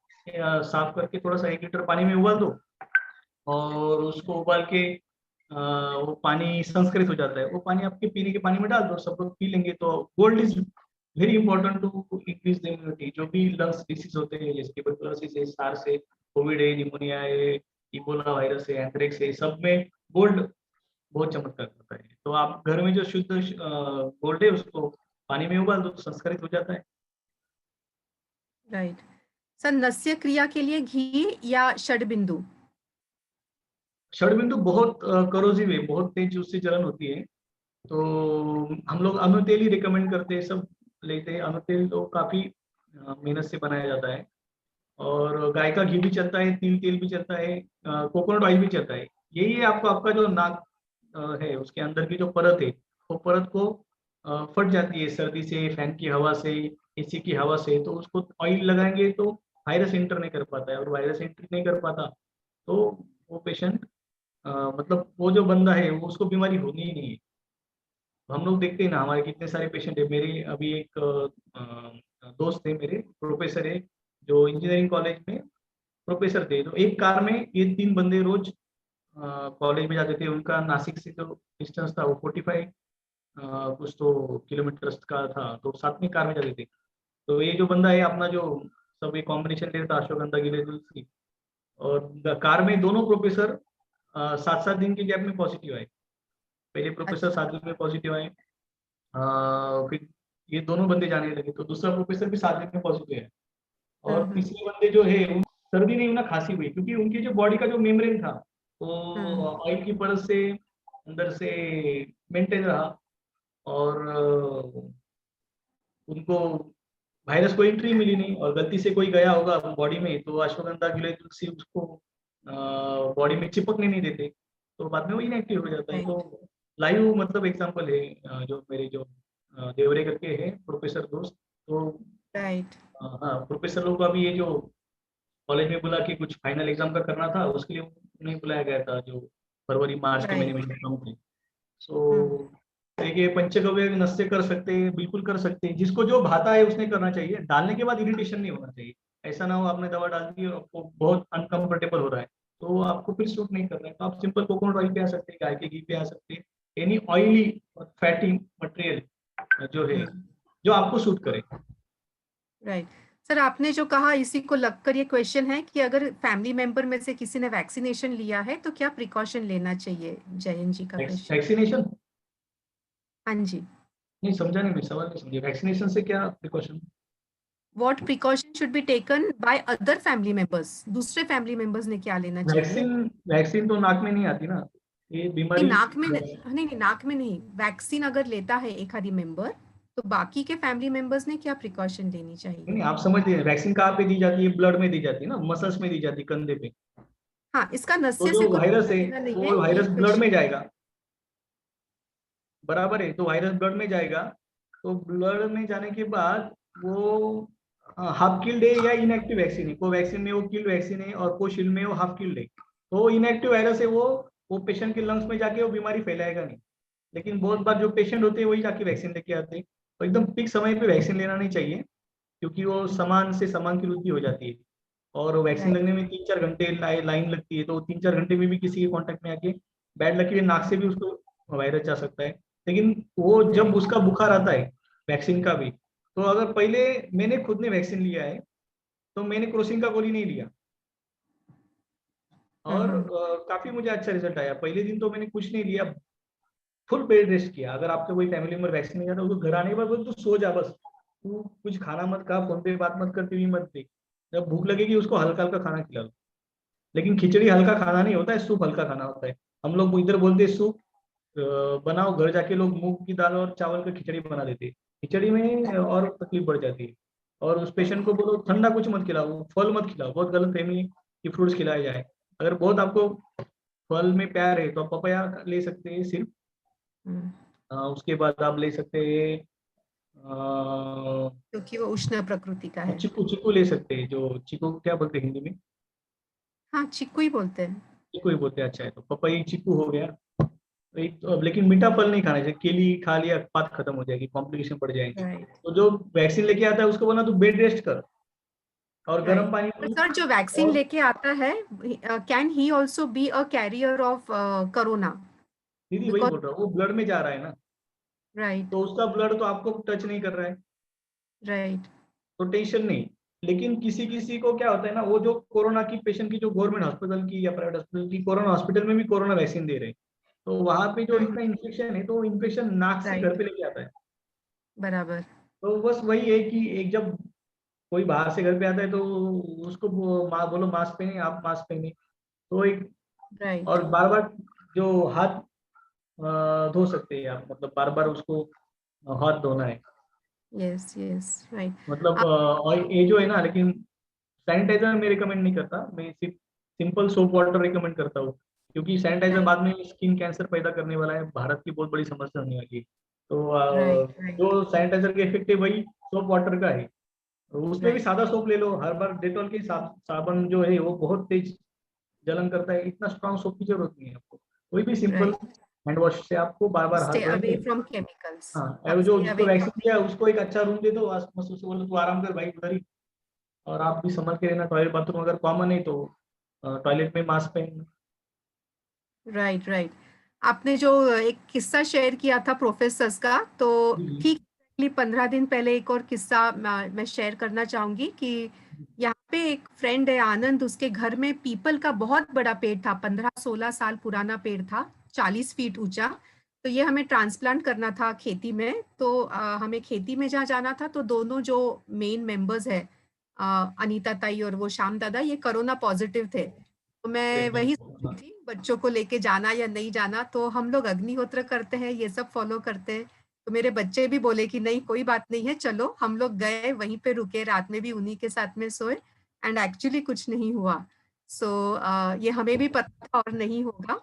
B: साफ करके थोड़ा सा 1 लीटर पानी में उबाल दो, और उसको उबाल के वो पानी संस्कृत हो जाता है, वो पानी आपके पीने के पानी में डाल दो, सब लोग पी लेंगे। तो gold is very important to increase the immunity. जो भी लंग्स डिसीज होते हैं जैसे ट्यूबरकुलोसिस है, सार्स है, कोविड है, निमोनिया है, इबोला वायरस है, एंथ्रेक्स है, सब में गोल्ड बहुत चमत्कार करता है। तो आप घर में जो शुद्ध गोल्ड है उसको पानी में उबाल दो, संस्कृत हो जाता है।
A: राइट। सर नस्य क्रिया के लिए घी या षडबिंदु।
B: षडबिंदु बहुत करोजिव है, बहुत तेज उससे जलन होती है। तो हम लोग अनु तेल ही रिकमेंड करते हैं, सब लेते हैं। अनु तेल तो काफी मेहनत से बनाया जाता है, और गाय का घी भी चलता है, तिल तेल भी चलता है, कोकोनट ऑयल भी चलता है। यही है आपको, आपका जो नाक है उसके अंदर की जो परत है, वो परत को फट जाती है सर्दी से, फैन की हवा से, एसी की हवा से। तो उसको ऑयल लगाएंगे तो वायरस एंटर नहीं कर पाता है, और वायरस एंटर नहीं कर पाता तो वो पेशेंट मतलब वो जो बंदा है वो उसको बीमारी होनी ही नहीं है। तो हम लोग देखते हैं ना हमारे कितने सारे पेशेंट है। मेरे अभी एक दोस्त है, मेरे प्रोफेसर है, जो इंजीनियरिंग कॉलेज में प्रोफेसर थे। तो एक कार में ये 3 बंदे रोज कॉलेज में जाते थे। उनका नासिक से जो डिस्टेंस था वो 45 कुछ तो किलोमीटर का था, तो साथ में कार में जाते थे। तो ये जो बंदा है अपना, जो सब ये कॉम्बिनेशन लेता अश्वगंधा गिले तुलसी, और कार में दोनों प्रोफेसर 7-7 दिन के गैप में पॉजिटिव आए। पहले प्रोफेसर
A: अच्छा।
B: 7 दिन में पॉजिटिव आए, फिर ये दोनों बंदे जाने लगे तो दूसरा प्रोफेसर भी 7 दिन में पॉजिटिव है। और
A: हम्म।
B: तीसरे बंदे जो है उन सर्दी नहीं, उन्हें खांसी हुई, क्योंकि उनकी जो बॉडी का जो मेम्ब्रेन था वो
A: हम्म।
B: ऑयल की परत से अंदर से मेंटेन रहा, और उनको वायरस को एंट्री मिली नहीं। और गलती से कोई गया होगा बॉडी में तो अश्वगंधा गिलोय तुलसी उसको बॉडी में चिपकने नहीं देते, तो बाद में वो इनएक्टिव हो जाता है।
A: राइट
B: तो लाइव मतलब एग्जांपल है, जो मेरे जो देवरे करके है प्रोफेसर दोस्त, तो
A: राइट
B: हाँ प्रोफेसर लोग को अभी ये जो कॉलेज में बोला कि कुछ फाइनल एग्जाम का करना था, उसके लिए उन्हें बुलाया गया था, जो फरवरी मार्च के महीने में
A: राइट
B: एग्जाम थे। सो देखिए पंचगव्य नस्य कर सकते हैं, बिल्कुल कर सकते हैं, जिसको जो भाता है उसने करना चाहिए, डालने के बाद इरिटेशन नहीं होना चाहिए। ऐसा ना हो आपने दवा डाल दी और आपको बहुत अनकंफर्टेबल हो रहा है, तो आपको फिर सूट नहीं कर रहा है, तो आप सिंपल कोकोनट ऑयल पे आ सकते हैं, गाय के घी पे आ सकते हैं, एनी ऑयली और फैटी मटेरियल जो है, जो आपको सूट करे।
A: राइट सर, आपने जो कहा इसी को लगकर ये क्वेश्चन है कि अगर फैमिली मेंबर में से किसी ने वैक्सीनेशन लिया है तो क्या प्रिकॉशन लेना चाहिए? जयंत जी का क्वेश्चन।
B: वैक्सीनेशन
A: हाँ जी।
B: नहीं समझा, नहीं मैं सवाल नहीं समझे, वैक्सीनेशन से क्या precaution?
A: What precaution should be taken by other family members? दूसरे फैमिली मेंबर्स ने क्या लेना चाहिए?
B: वैक्सीन वैक्सीन तो नाक में नहीं आती ना, ये
A: नहीं,
B: बीमारी।
A: नाक में नहीं, नाक में नहीं। वैक्सीन अगर लेता है एक आदि मेंबर, तो बाकी के फैमिली मेंबर्स ने क्या प्रिकॉशन लेनी चाहिए?
B: नहीं आप समझ रहे हैं, वैक्सीन कहाँ पे दी जाती है? ब्लड में दी जाती है ना, मसल्स में दी जाती है, कंधे पे।
A: हाँ, इसका
B: तो
A: नस्य
B: जो
A: से कुछ
B: वायरस है
A: लेना नहीं है,
B: वो
A: ये
B: वायरस ब्लड में
A: क्वेश्चन।
B: जाएगा, बराबर है, तो वायरस ब्लड में जाएगा, तो ब्लड में जाने के बाद वो हाफ किल्ड है या इनएक्टिव वैक्सीन है, कोवैक्सीन में वो किल्ड वैक्सीन है और कोशील्ड में वो हाफ किल्ड है, तो इनएक्टिव वायरस है, वो पेशेंट के लंग्स में जाके वो बीमारी फैलाएगा नहीं। लेकिन बहुत बार जो पेशेंट होते हैं वही जाके वैक्सीन लेके आते हैं, तो एकदम पिक समय पे वैक्सीन लेना नहीं चाहिए, क्योंकि वो सामान से सामान की वृद्धि हो जाती है, और वैक्सीन
A: राइट
B: लगने में 3-4 घंटे लाइन लगती है, तो 3-4 घंटे में भी किसी के कांटेक्ट में आके बैड लकी है, नाक से भी उसको वायरस जा सकता है। लेकिन वो जब
A: राइट।
B: उसका बुखार आता है वैक्सीन का भी, तो अगर पहले मैंने खुद ने वैक्सीन लिया है तो मैंने क्रोसिन का गोली नहीं लिया, और काफी मुझे अच्छा रिजल्ट आया। पहले दिन तो मैंने कुछ नहीं लिया, फुल बेड रेस्ट किया। अगर आपका कोई फैमिली मेंबर वैक्सीन नहीं जाता, उसको घर आने के बाद बोल तू सो जा बस, तू कुछ खाना मत खा, फोन पे बात मत कर, टीवी मत देख, जब भूख लगेगी उसको हल्का हल्का खाना खिला लो। लेकिन खिचड़ी हल्का खाना नहीं होता है, सूप हल्का खाना होता है। हम लोग इधर बोलते हैं सूप, बनाओ, घर जाके लोग मूंग की दाल और चावल का खिचड़ी बना देते हैं, खिचड़ी में और तकलीफ बढ़ जाती है। और उस पेशेंट को बोलो ठंडा कुछ मत खिलाओ, फल मत खिलाओ, बहुत गलत फहमी कि फ्रूट्स खिलाए जाए। अगर बहुत आपको फल में प्यार है तो आप पपाया ले सकते हैं सिर्फ, उसके बाद आप ले सकते हैं
A: क्योंकि वो उष्ण प्रकृति का है।
B: चीकू, चीकू ले सकते हैं, जो चीकू को क्या बोलते हैं हिंदी में?
A: हाँ, चिक्कू ही बोलते हैं।
B: चीकू ही बोलते हैं, अच्छा है, तो पपाई चीकू हो गया। तो एक तो, अब लेकिन मीठा फल नहीं खाना चाहिए, केली खा लिया बात खत्म हो जाएगी, कॉम्प्लिकेशन बढ़ जाएंगे।
A: राइट
B: तो जो वैक्सीन लेके आता है उसको बोलना तू बेड रेस्ट कर और गर्म
A: राइट।
B: पानी
A: पर
B: पी।
A: सर, जो वैक्सीन
B: और
A: लेके आता है, can he also be a carrier of corona?
B: दीदी वही
A: बिकॉज
B: बोल रहा हूँ, वो ब्लड में जा रहा है ना,
A: राइट
B: तो उसका ब्लड तो आपको टच नहीं कर रहा है,
A: राइट
B: तो टेंशन नहीं। लेकिन किसी किसी को क्या होता है ना, वो जो कोरोना की पेशेंट की, जो गवर्नमेंट हॉस्पिटल की या प्राइवेट हॉस्पिटल की, कोरोना हॉस्पिटल में भी कोरोना वैक्सीन दे रहे हैं, तो वहां पे जो इतना इन्फेक्शन है, तो इन्फेक्शन नाक से घर
A: राइट,
B: पे लेके आता है।
A: बराबर।
B: तो बस वही है कि एक जब कोई बाहर से घर पे आता है, तो उसको बोलो मास्क पहने, आप मास्क पहने, तो एक,
A: राइट।
B: और बार बार जो हाथ धो सकते हैं आप, मतलब बार बार उसको हाथ धोना है,
A: यस यस, राइट।
B: मतलब और ये जो है ना, लेकिन सैनिटाइजर मैं रिकमेंड नहीं करता, मैं सिर्फ सिंपल सोप वाटर रिकमेंड करता हूँ, क्योंकि सैनिटाइजर
A: राइट
B: बाद में स्किन कैंसर पैदा करने वाला है, भारत की बहुत बड़ी समस्या होने वाली है। तो
A: राइट राइट
B: जो सैनिटाइजर के इफेक्ट है वही सोप वाटर का है, तो उसमें भी
A: राइट
B: सादा सोप ले लो, हर बार डेटॉल के साबुन जो है वो बहुत तेज जलन करता है, इतना स्ट्रॉन्ग सोप की जरूरत नहीं है आपको, कोई भी सिंपल
A: राइट।
B: हैंड वॉश से आपको बार बार हाथ
A: स्टे अवे
B: धोएंगे।
A: From chemicals.
B: हाँ,
A: आप
B: और जो
A: स्टे
B: जिसको
A: अवे
B: वैक्सीन
A: फ्रॉम।
B: दिया है उसको एक अच्छा रूम दे दो, मस्त उसको बोलो तू आराम कर भाई उधर ही, और आप भी संभल के रहना, टॉयलेट बाथरूम अगर कॉमन है तो टॉयलेट में मास्क पहनना।
A: Right right. आपने जो एक किस्सा शेयर किया था प्रोफेसर्स का, तो
B: जी,
A: ठीक 15 दिन पहले एक और किस्सा मैं शेयर करना चाहूंगी कि यहाँ पे एक फ्रेंड है आनंद, उसके घर में पीपल का बहुत बड़ा पेड़ था, 15-16 साल पुराना पेड़ था, 40 फीट ऊंचा। तो ये हमें ट्रांसप्लांट करना था खेती में, तो हमें खेती में जहाँ जाना था, तो दोनों जो मेन मेंबर्स है, अनीता ताई और वो श्याम दादा, ये कोरोना पॉजिटिव थे। तो मैं वही सोच रही थी बच्चों को लेके जाना या नहीं जाना। तो हम लोग अग्निहोत्र करते हैं, ये सब फॉलो करते हैं। तो मेरे बच्चे भी बोले कि नहीं कोई बात नहीं है, चलो। हम लोग गए, वहीं पे रुके, रात में भी उन्हीं के साथ में सोए, एंड एक्चुअली कुछ नहीं हुआ। सो ये हमें भी पता था और नहीं होगा।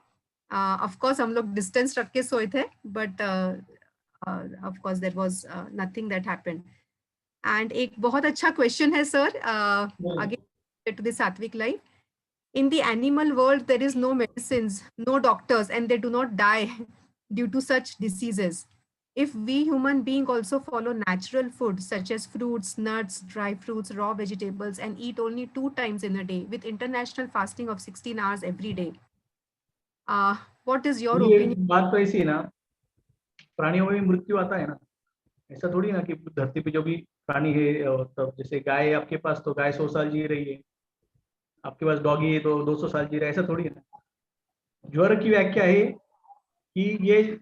A: ऑफ कोर्स हम लोग डिस्टेंस रख के सोए थे, but of course there was nothing that happened. And एक बहुत अच्छा क्वेश्चन है sir, again to the sattvic life. In the animal world, there is no medicines, no doctors, and they do not die due to such diseases. If we human being also follow natural food such as fruits, nuts, dry fruits, raw vegetables, and eat only 2 times in a day with international fasting of 16 hours every day, what is your
B: ये
A: opinion?
B: बात तो ऐसी है ना, प्राणियों में भी मृत्यु आता है ना। ऐसा थोड़ी ना कि धरती पे जो भी प्राणी है, तब जैसे गाय है आपके पास तो गाय 100 साल जी रही है, आपके पास डॉगी है तो 200 साल जी रहा है, ऐसा थोड़ी है ना। ज्वर की व्याख्या है कि ये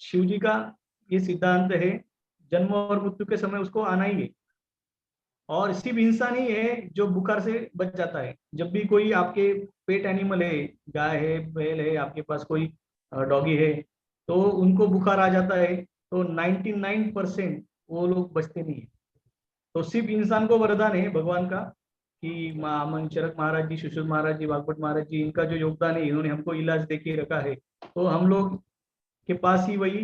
B: शिव जी का ये सिद्धांत है, जन्म और मृत्यु के समय उसको आना ही है। और सिर्फ इंसान ही है जो बुखार से बच जाता है। जब भी कोई आपके पेट एनिमल है, गाय है, बैल है, आपके पास कोई डॉगी है, तो उनको बुखार आ जाता है तो 99% वो लोग बचते नहीं है। तो सिर्फ इंसान को वरदान है भगवान का कि चरक महाराज जी, सुश्रुत महाराज जी, वागभट महाराज जी, इनका जो योगदान है, इन्होंने हमको इलाज देके रखा है। तो हम लोग के पास ही वही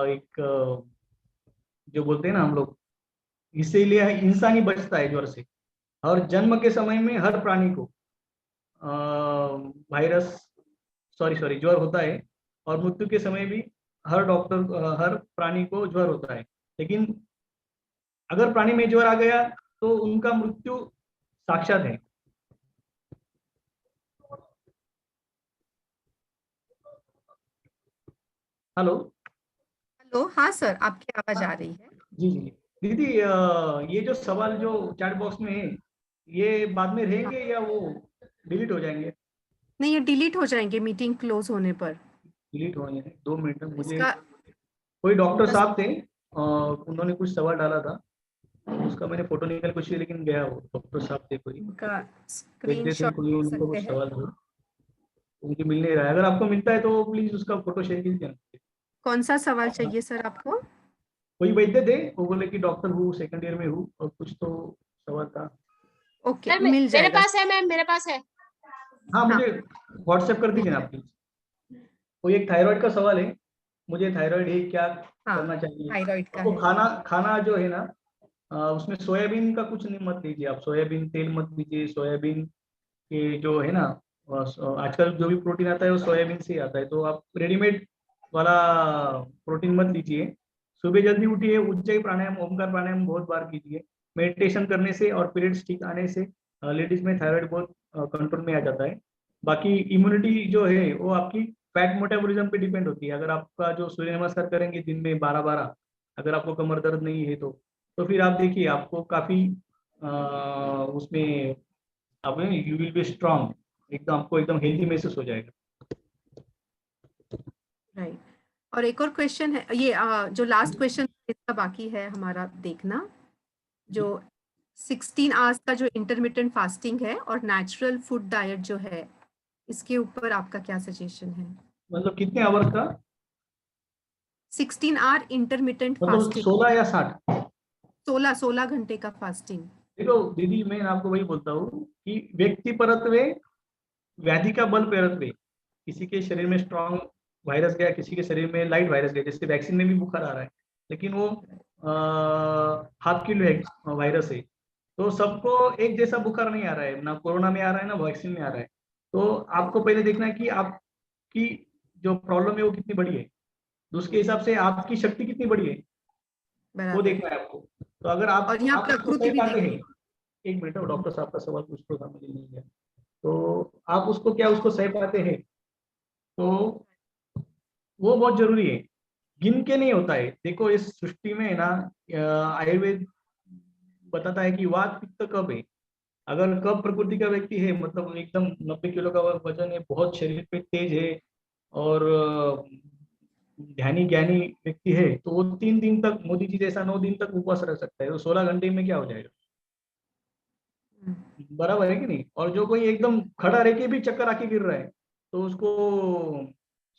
B: एक जो बोलते हैं ना हम लोग, इसीलिए इंसान ही बचता है ज्वर से। और जन्म के समय में हर प्राणी को वायरस सॉरी ज्वर होता है, और मृत्यु के समय भी हर प्राणी को ज्वर होता है। लेकिन अगर प्राणी में ज्वर आ गया तो उनका मृत्यु साक्षात है। हेलो।
A: हेलो, हाँ सर, आपकी आवाज आ रही है।
B: जी जी दीदी, ये जो सवाल जो चैट बॉक्स में है, ये बाद में रहेंगे या वो डिलीट हो जाएंगे?
A: नहीं, ये डिलीट हो जाएंगे मीटिंग क्लोज होने पर।
B: डिलीट हो जाएंगे। 2 मिनट में मुझे
A: इसका
B: कोई डॉक्टर
A: बस
B: साहब थे, उन्होंने कुछ सवाल डाला था, उसका मैंने फोटो निकाल कुछ, लेकिन गया वो डॉक्टर साहब थे कोई,
A: उनका
B: वैद्य थे
A: स्क्रीनशॉट
B: कोई,
A: ले
B: उनको
A: सकते
B: कुछ
A: हैं।
B: सवाल था, उनके मिल नहीं रहा है। अगर आपको मिलता है तो प्लीज उसका फोटो शेयर कीजिए।
A: कौन सा सवाल चाहिए सर आपको?
B: कोई वैद्य थे, वो बोले कि डॉक्टर हूँ, सेकंड ईयर में हूँ, और कुछ तो सवाल था।
A: ओके,
D: सर
A: मिल
D: मेरे
A: जाएगा।
D: पास है मैम, मेरे पास है।
B: हाँ,
A: हाँ,
B: मुझे व्हाट्सएप कर
A: मिल
B: दीजिए ना
A: जाएगा।
B: प्लीज। कोई एक थायराइड का सवाल है, मुझे थायराइड है, क्या
A: हाँ,
B: करना चाहिए
A: थायराइड का
B: आपको?
A: है।
B: खाना खाना जो है ना, उसमें सोयाबीन का कुछ नहीं मत लीजिए आप, सोयाबीन तेल मत लीजिए। सोयाबीन के जो है ना, आजकल जो भी प्रोटीन आता है वो सोयाबीन से ही आता है, तो आप रेडीमेड वाला प्रोटीन मत लीजिए। सुबह जल्दी उठिए, उज्जयी प्राणायाम, ओमकार प्राणायाम बहुत बार कीजिए। मेडिटेशन करने से और पीरियड्स ठीक आने से लेडीज में थायराइड बहुत कंट्रोल में आ जाता है। बाकी इम्यूनिटी जो है वो आपकी फैट मेटाबॉलिज्म पे डिपेंड होती है। अगर आपका जो सूर्य नमस्कार करेंगे दिन में 12-12, अगर आपको कमर दर्द नहीं है तो फिर आप देखिए आपको काफी उसमें आप यू विल बी स्ट्रांग, एकदम आपको एकदम हेल्दी महसूस हो जाएगा।
A: राइट। और एक और क्वेश्चन है, ये जो लास्ट क्वेश्चन इसका बाकी है हमारा देखना, जो 16 आवर्स का जो इंटरमिटेंट फास्टिंग है और नेचुरल फूड डाइट जो है, इसके ऊपर आपका क्या सजेशन है?
B: मतलब कितने आवर का?
A: 16 आवर इंटरमिटेंट
B: मतलब
A: फास्टिंग,
B: 16 या 60?
A: 16 घंटे का फास्टिंग।
B: देखो दीदी, मैं आपको वही बोलता हूँ कि व्यक्ति परत्वे व्याधि का बल परत्वे। किसी के शरीर में स्ट्रांग वायरस गया, किसी के शरीर में लाइट वायरस गया, जैसे वैक्सीन में भी बुखार आ रहा है, लेकिन वो हाफ किलो है वायरस है, तो सबको एक जैसा बुखार नहीं आ रहा है, ना कोरोना में आ रहा है ना वैक्सीन में आ रहा है। तो आपको पहले देखना है कि आपकी जो प्रॉब्लम है वो कितनी बड़ी है, तो उसके हिसाब से आपकी शक्ति कितनी बड़ी है वो
A: बराबर।
B: देखना है आपको। तो अगर आप
A: और यहाँ
B: उसको
A: प्रकृति
B: सही
A: भी
B: पाते
A: देखनी
B: हैं, एक मिनट, डॉक्टर साहब का सवाल पूछ लो था, मुझे नहीं गया, तो आप उसको क्या उसको सही पाते हैं, तो वो बहुत जरूरी है। गिन के नहीं होता है। देखो इस सृष्टि में है ना, आयुर्वेद बताता है कि वात पित्त कब है। अगर कब प्रकृति का व्यक्ति है, मतलब एकदम 90 किलो का वजन है, बहुत शरीर पे तेज है, और ध्यानी ज्ञानी व्यक्ति है, तो वो 3 दिन तक, मोदी जी जैसा 9 दिन तक उपवास रह सकता है, तो 16 घंटे में क्या हो जाएगा?
A: है।
B: बराबर है कि नहीं? और जो कोई एकदम खड़ा रह के भी चक्कर आके गिर रहा है, तो उसको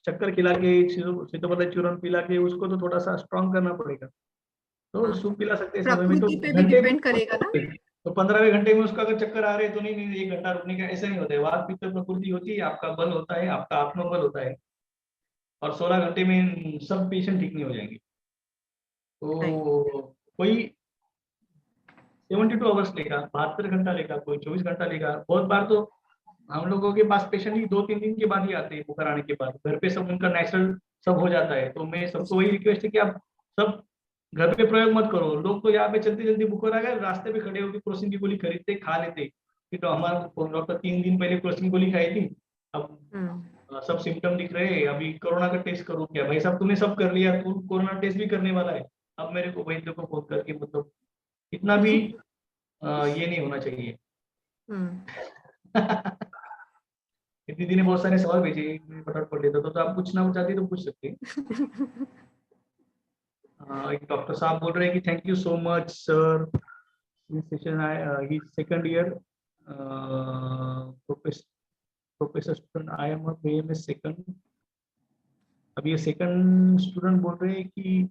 B: चक्कर खिला के सीतोपलय चूर्ण पिला के उसको तो थोड़ा सा स्ट्रांग करना पड़ेगा। तो
A: हाँ,
B: सूप पिला सकते हैं समय में, तो
A: प्रकृति पे भी
B: घंटे भी
A: डिपेंड करेगा ना।
B: तो 15वें घंटे में उसका अगर चक्कर आ रहे हैं तो नहीं नहीं 1 घंटा रुकने का, ऐसा नहीं होता है। वात पित्त प्रकृति होती है, आपका बल होता है, आपका आत्मबल होता है, और 16 घंटे में सब पेशेंट ठीक नहीं हो जाएंगे।
A: राइट।
B: तो कोई 72 आवर्स लेगा, 72 घंटा लेगा, कोई 24 घंटा लेगा। बहुत बार तो हम लोगों के पास पेशेंट ही 2-3 दिन के बाद ही आते हैं, बुखार आने के बाद। घर पे सब उनका नेचुरल सब हो जाता है। तो मैं सबको वही रिक्वेस्ट है कि आप सब घर पे प्रयोग मत करो। लोग तो यहाँ पे चलते जल्दी बुखार आ गया, रास्ते पे खड़े होकर क्रोसिन की गोली खरीदते खा लेते कि तो हमारा डॉक्टर 3 दिन पहले क्रोसिन गोली खाई थी, अब सब सिम्टम दिख रहे हैं, अभी कोरोना का टेस्ट करो क्या? भाई साहब तूने सब कर लिया, तू कोरोना टेस्ट भी करने वाला है, अब मेरे को वैद्य को फोन करके मतलब इतना भी ये नहीं होना चाहिए। दीदी ने बहुत सारे सवाल भेजे, मैं फटाफट पढ़ लेता तो आप पूछना चाहती तो पूछ सकते हैं। एक डॉक्टर साहब बोल रहे हैं कि thank you so much sir, session he second year professor student, I am a BMS second. अब ये सेकंड स्टूडेंट बोल रहे हैं कि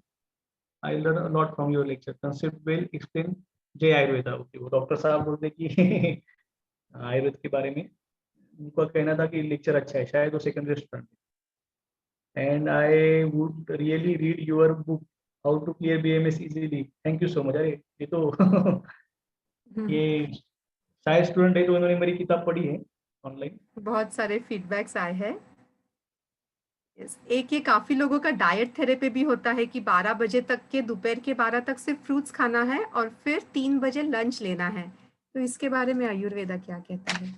B: I learn a lot from your lecture, concept well explain, जय आयुर्वेदा। ओके, वो डॉक्टर साहब बोलते हैं कि आयुर्वेद के बारे में उनका कहना था कि लेक्चर अच्छा है, शायद वो सेकंडरी स्टूडेंट है। And I would really read your book how to clear BAMS easily, thank you so much. अरे ये तो ये शायद स्टूडेंट है तो उन्होंने मेरी किताब पढ़ी है ऑनलाइन।
A: बहुत सारे फीडबैक्स आए हैं। एक ये काफी लोगों का डाइट थेरेपी भी होता है कि 12 बजे तक के, दोपहर के 12 तक सिर्फ फ्रूट्स खाना है और फिर 3 बजे लंच लेना है। तो इसके बारे में आयुर्वेदा क्या कहता है?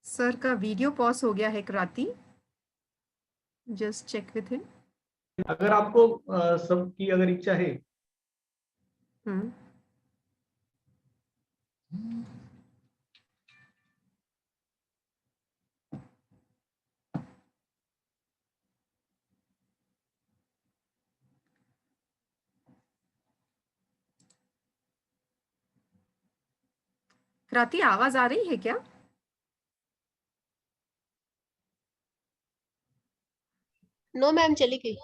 A: सर का वीडियो पॉज हो गया है क्रांति, जस्ट चेक विथ हिम।
B: अगर आपको सबकी अगर इच्छा है
A: क्रांति, आवाज आ रही है क्या?
C: नो मैम, चली गई।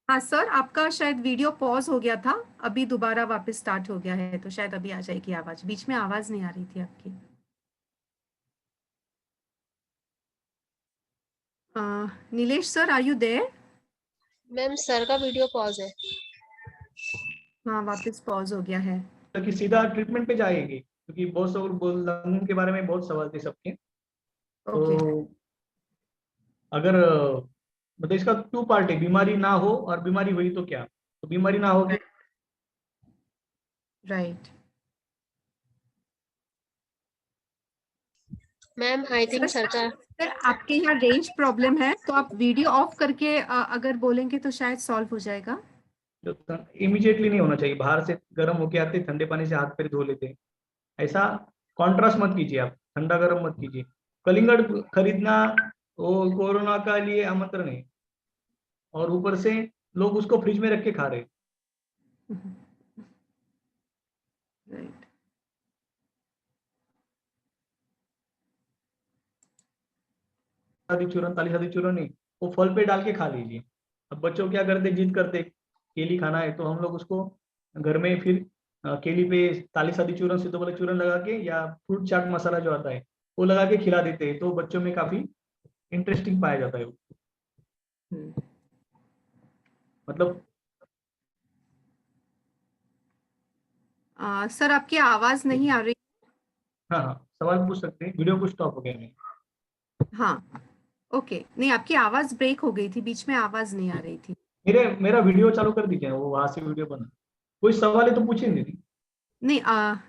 A: हाँ सर, आपका शायद वीडियो पॉज हो गया था, अभी दोबारा वापस स्टार्ट हो गया है, तो शायद अभी आ जाएगी आवाज। बीच में आवाज नहीं आ रही थी आपकी। Nilesh sir, are you there?
C: Ma'am sir का वीडियो पॉज है।
A: हाँ, वापस पॉज हो गया है।
B: तो कि सीधा ट्रीटमेंट पे जाएंगे, क्योंकि बहुत सब लंगू के बारे में बहुत सवाल थे सबके।
A: ओके।
B: तो अगर मतलब इसका 2 पार्ट है, बीमारी ना हो और बीमारी हुई तो क्या। तो बीमारी ना होगी
A: right.
C: Ma'am I think sir का
A: सर आपके यहाँ रेंज प्रॉब्लम है, तो आप वीडियो ऑफ करके अगर बोलेंगे तो शायद सॉल्व हो जाएगा।
B: इमीडिएटली नहीं होना चाहिए। बाहर से गर्म होके आते ठंडे पानी से हाथ पैर धो लेते हैं, ऐसा कॉन्ट्रास्ट मत कीजिए आप, ठंडा गर्म मत कीजिए। कलिंगड़ खरीदना वो कोरोना का लिए आमंत्रण है, और ऊपर से लोग उसको फ्रिज में रख के खा रहे हैं।
A: राइट।
B: आदि चूरन, ताली आदि चूरन नहीं, वो फल पे डाल के खा लीजिए। अब बच्चों क्या करते, जिद करते केली खाना है, तो हम लोग उसको घर में फिर केली पे ताली सादी चूरन से तो बोले चूरन लगा के, या फ्रूट चाट मसाला जो आता है वो लगा के खिला देते हैं, तो बच्चों में काफी इंटरेस्टिंग पाया जाता है वो। मतलब
A: सर आपकी आवाज नहीं आ रही।
B: हाँ हाँ, सवाल पूछ सकते हैं। वीडियो को स्टॉप हो गया नहीं?
A: हाँ, ओके। नहीं, आपकी आवाज ब्रेक हो गई थी, बीच में आवाज नहीं आ रही थी।
B: मेरा वीडियो चालू कर दीजिए, वो वहां से वीडियो बना। कोई सवाल है तो पूछिए दीदी।
A: नहीं, हाँ,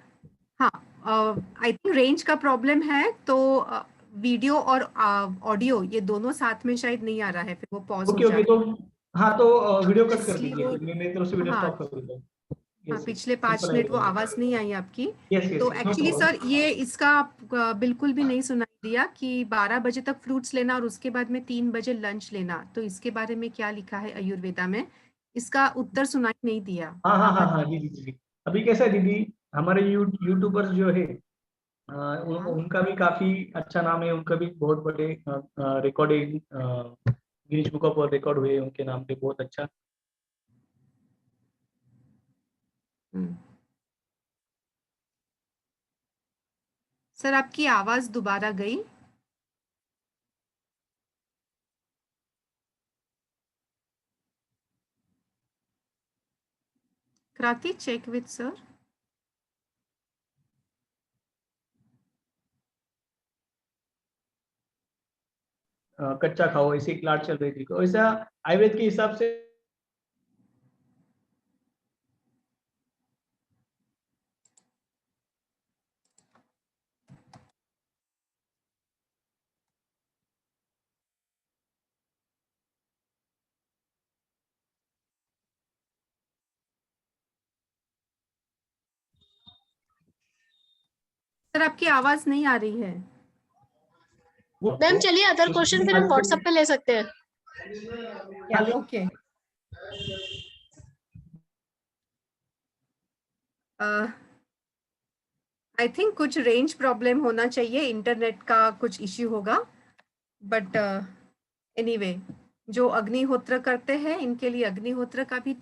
A: आई थिंक रेंज का प्रॉब्लम है, तो वीडियो और ऑडियो ये दोनों साथ में शायद नहीं आ रहा है, फिर वो पॉज हो
B: ओके
A: जा
B: ओके, तो
A: रहा
B: हाँ, तो वीडियो कट कर
A: है।
B: दीजिए, फिर मैं मेरी तरफ से वीडियो
A: हाँ
B: स्टॉप कर देता हूँ।
A: हाँ,
B: यस,
A: पिछले 5
B: सिंपल
A: मिनट वो
B: है।
A: आवाज नहीं आई आपकी।
B: यस यस,
A: तो
B: नो
A: एक्चुअली सर
B: प्रॉब्लम।
A: ये इसका बिल्कुल भी नहीं सुनाई दिया कि 12 बजे तक फ्रूट्स लेना और उसके बाद में 3 बजे लंच लेना, तो इसके बारे में क्या लिखा है आयुर्वेदा में, इसका उत्तर सुनाई नहीं दिया।
B: हाँ हाँ हाँ
A: आवाज।
B: हाँ, जी जी जी। अभी कैसा है दीदी, हमारे यूट्यूबर्स जो है
A: हाँ।
B: उनका भी काफी अच्छा नाम है, उनका भी बहुत बड़े recording Guinness book of world record हुए उनके नाम पे, बहुत अच्छा।
A: सर आपकी आवाज दोबारा गई। क्रांति चेक विद सर।
B: कच्चा खाओ, ऐसी क्लास चल रही थी, वैसा आयुर्वेद के हिसाब से
A: सर आपकी आवाज नहीं आ रही है।
C: मैम चलिए अदर क्वेश्चन फिर हम व्हाट्सएप पे ले सकते हैं।
A: ओके। आई थिंक कुछ रेंज प्रॉब्लम होना चाहिए, इंटरनेट का कुछ इश्यू होगा, बट एनीवे जो अग्निहोत्र करते हैं इनके लिए अग्निहोत्र का भी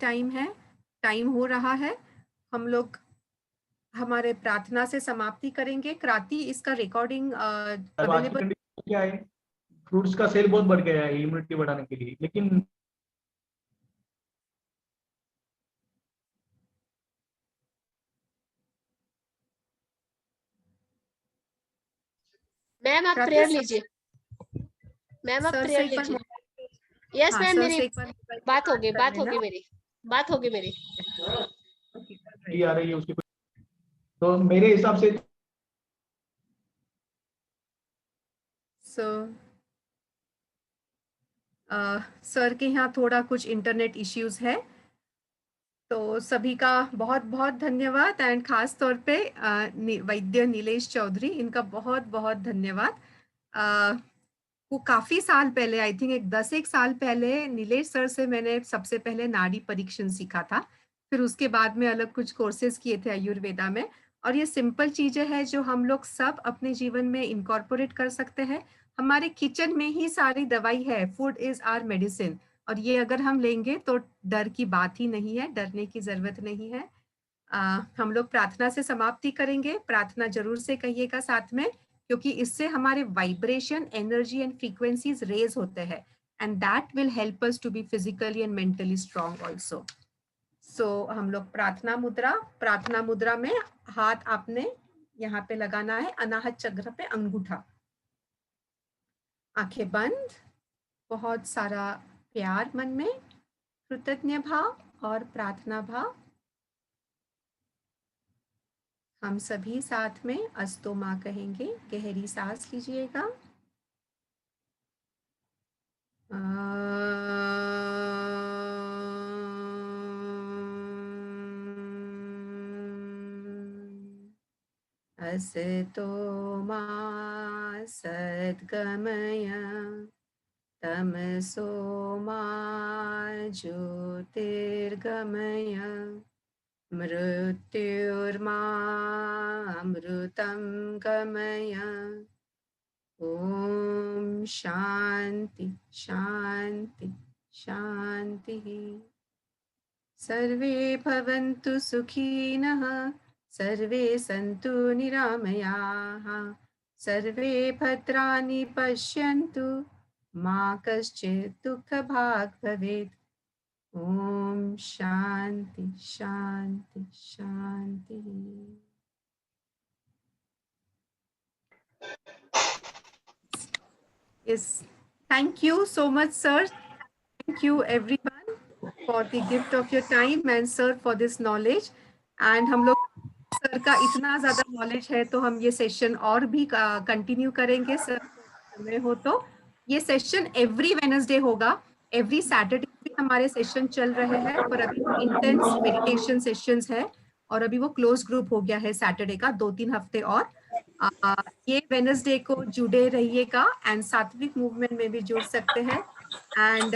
A: टाइम हो रहा है। हम लोग हमारे प्रार्थना से समाप्ति करेंगे। क्रांति इसका रिकॉर्डिंग अवेलेबल
B: क्या है, फ्रूट्स का सेल बहुत बढ़ गया है इम्यूनिटी बढ़ाने के लिए, लेकिन
C: मैम आप प्रेयर लीजिए। मैम आप प्रेयर लीजिए। यस मैम, मेरी बात होगी मेरी।
B: आ रही है उसकी, तो मेरे हिसाब से
A: सर के यहाँ थोड़ा कुछ इंटरनेट इश्यूज है, तो सभी का बहुत बहुत धन्यवाद। एंड खास तौर पे वैद्य नीलेश चौधरी, इनका बहुत बहुत धन्यवाद। वो काफी साल पहले, आई थिंक 10 साल पहले नीलेश सर से मैंने सबसे पहले नाड़ी परीक्षण सीखा था। फिर उसके बाद में अलग कुछ कोर्सेज किए थे आयुर्वेदा में, और ये सिंपल चीजें हैं जो हम लोग सब अपने जीवन में इनकॉर्पोरेट कर सकते हैं। हमारे किचन में ही सारी दवाई है, फूड इज आवर मेडिसिन, और ये अगर हम लेंगे तो डर की बात ही नहीं है, डरने की जरूरत नहीं है। हम लोग प्रार्थना से समाप्ति करेंगे। प्रार्थना जरूर से कहिएगा साथ में, क्योंकि इससे हमारे vibration, energy and frequencies raise होते हैं, and that will help us to be physically and mentally strong also. So हम लोग प्रार्थना मुद्रा में हाथ आपने यहाँ पे लगाना है, अनाहत चक्र पे अंगूठा, आंखें बंद, बहुत सारा प्यार मन में, कृतज्ञ भाव और प्रार्थना भाव। हम सभी साथ में अस्तु मां कहेंगे। गहरी सांस लीजिएगा। असतो मा सद्गमय, तमसो मा ज्योतिर्गमय, मृत्युर्मामृतं गमय। ओम शांति शांति शांति। सर्वे भवन्तु सुखिनः, सर्वे सन्तु निरामयाः, सर्वे भद्राणि पश्यन्तु, मा कश्चित् दुःखभाग् भवेत्। ओम शांति शांति शांति। Yes, thank you so much, sir. Thank you everyone for the gift of your time and sir for this knowledge. And हम लोग सर का इतना ज्यादा नॉलेज है तो हम ये सेशन और भी कंटिन्यू करेंगे सर, समय हो तो। ये सेशन एवरी वेडनेसडे होगा, एवरी सैटरडे भी हमारे सेशन चल रहे हैं, पर अभी इंटेंस मेडिटेशन सेशंस है, और अभी वो क्लोज ग्रुप हो गया है सैटरडे का, 2-3 हफ्ते और। ये वेडनेसडे को जुड़े रहिएगा, एंड सात्विक मूवमेंट में भी जुड़ सकते हैं। एंड